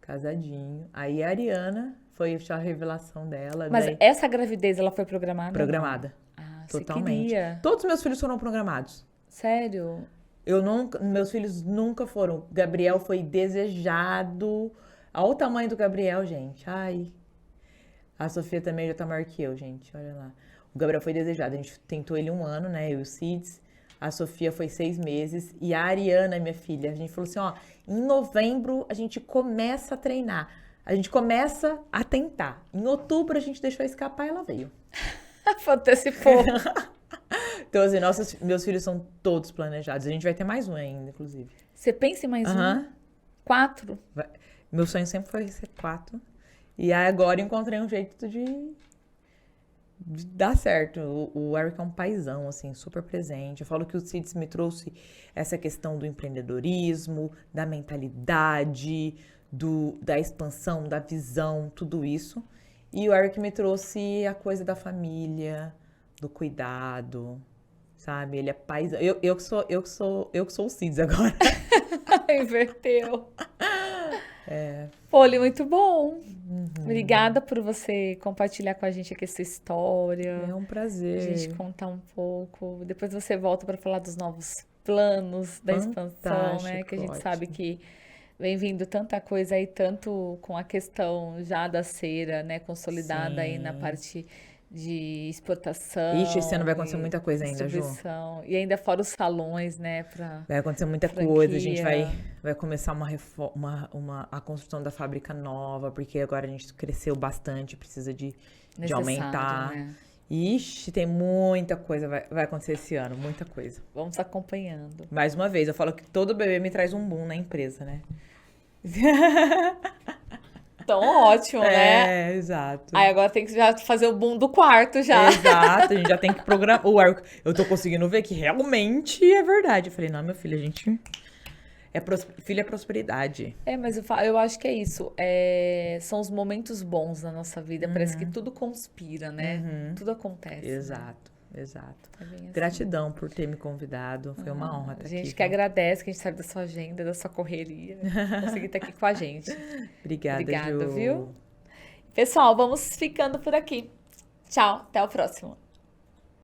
Casadinho. Aí a Ariana foi a revelação dela. Mas daí... essa gravidez, ela foi programada? Programada. Ah, Totalmente. você queria? Todos os meus filhos foram programados. Sério? Meus filhos nunca foram. Gabriel foi desejado. Olha o tamanho do Gabriel, gente. Ai. A Sofia também já tá maior que eu, gente. Olha lá. O Gabriel foi desejado. A gente tentou ele 1 ano, né? Eu e o Cids. A Sofia foi 6 meses. E a Ariana, minha filha, a gente falou assim, ó, em novembro a gente começa a treinar. A gente começa a tentar. Em outubro a gente deixou escapar e ela veio. Antecipou. Então, assim, meus filhos são todos planejados. A gente vai ter mais um ainda, inclusive. Você pensa em mais um? 4? Meu sonho sempre foi ser 4. E aí agora encontrei um jeito de dar certo. O Eric é um paizão, assim, super presente. Eu falo que o Cids me trouxe essa questão do empreendedorismo, da mentalidade, da expansão, da visão, tudo isso. E o Eric me trouxe a coisa da família, do cuidado, sabe? Ele é paizão. Eu que sou o Cids agora. Inverteu. Poli, muito bom. Obrigada por você compartilhar com a gente aqui essa história. É um prazer. A gente contar um pouco. Depois você volta para falar dos novos planos da expansão, né? Que a gente sabe que vem vindo tanta coisa aí, tanto com a questão já da cera, né? Consolidada aí na parte de exportação. Ixi, esse ano vai acontecer muita coisa ainda, Ju. E ainda fora os salões, né? Vai acontecer muita coisa. A gente vai começar a construção da fábrica nova, porque agora a gente cresceu bastante, precisa de aumentar. Né? Ixi, tem muita coisa vai acontecer esse ano, muita coisa. Vamos acompanhando. Mais uma vez, eu falo que todo bebê me traz um boom na empresa, né? Então, ótimo, né? Exato. Aí agora tem que já fazer o boom do quarto já. Exato, a gente já tem que programar. Eu tô conseguindo ver que realmente é verdade. Eu falei, não, meu filho, a gente... Filho é prosperidade. Mas eu acho que é isso. São os momentos bons da nossa vida. Parece que tudo conspira, né? Tudo acontece. Exato. Exato. Assim. Gratidão por ter me convidado. Foi uma honra estar aqui. A gente que agradece, que a gente sabe da sua agenda, da sua correria. Conseguir estar aqui com a gente. Obrigada, Ju. Viu? Pessoal, vamos ficando por aqui. Tchau, até o próximo.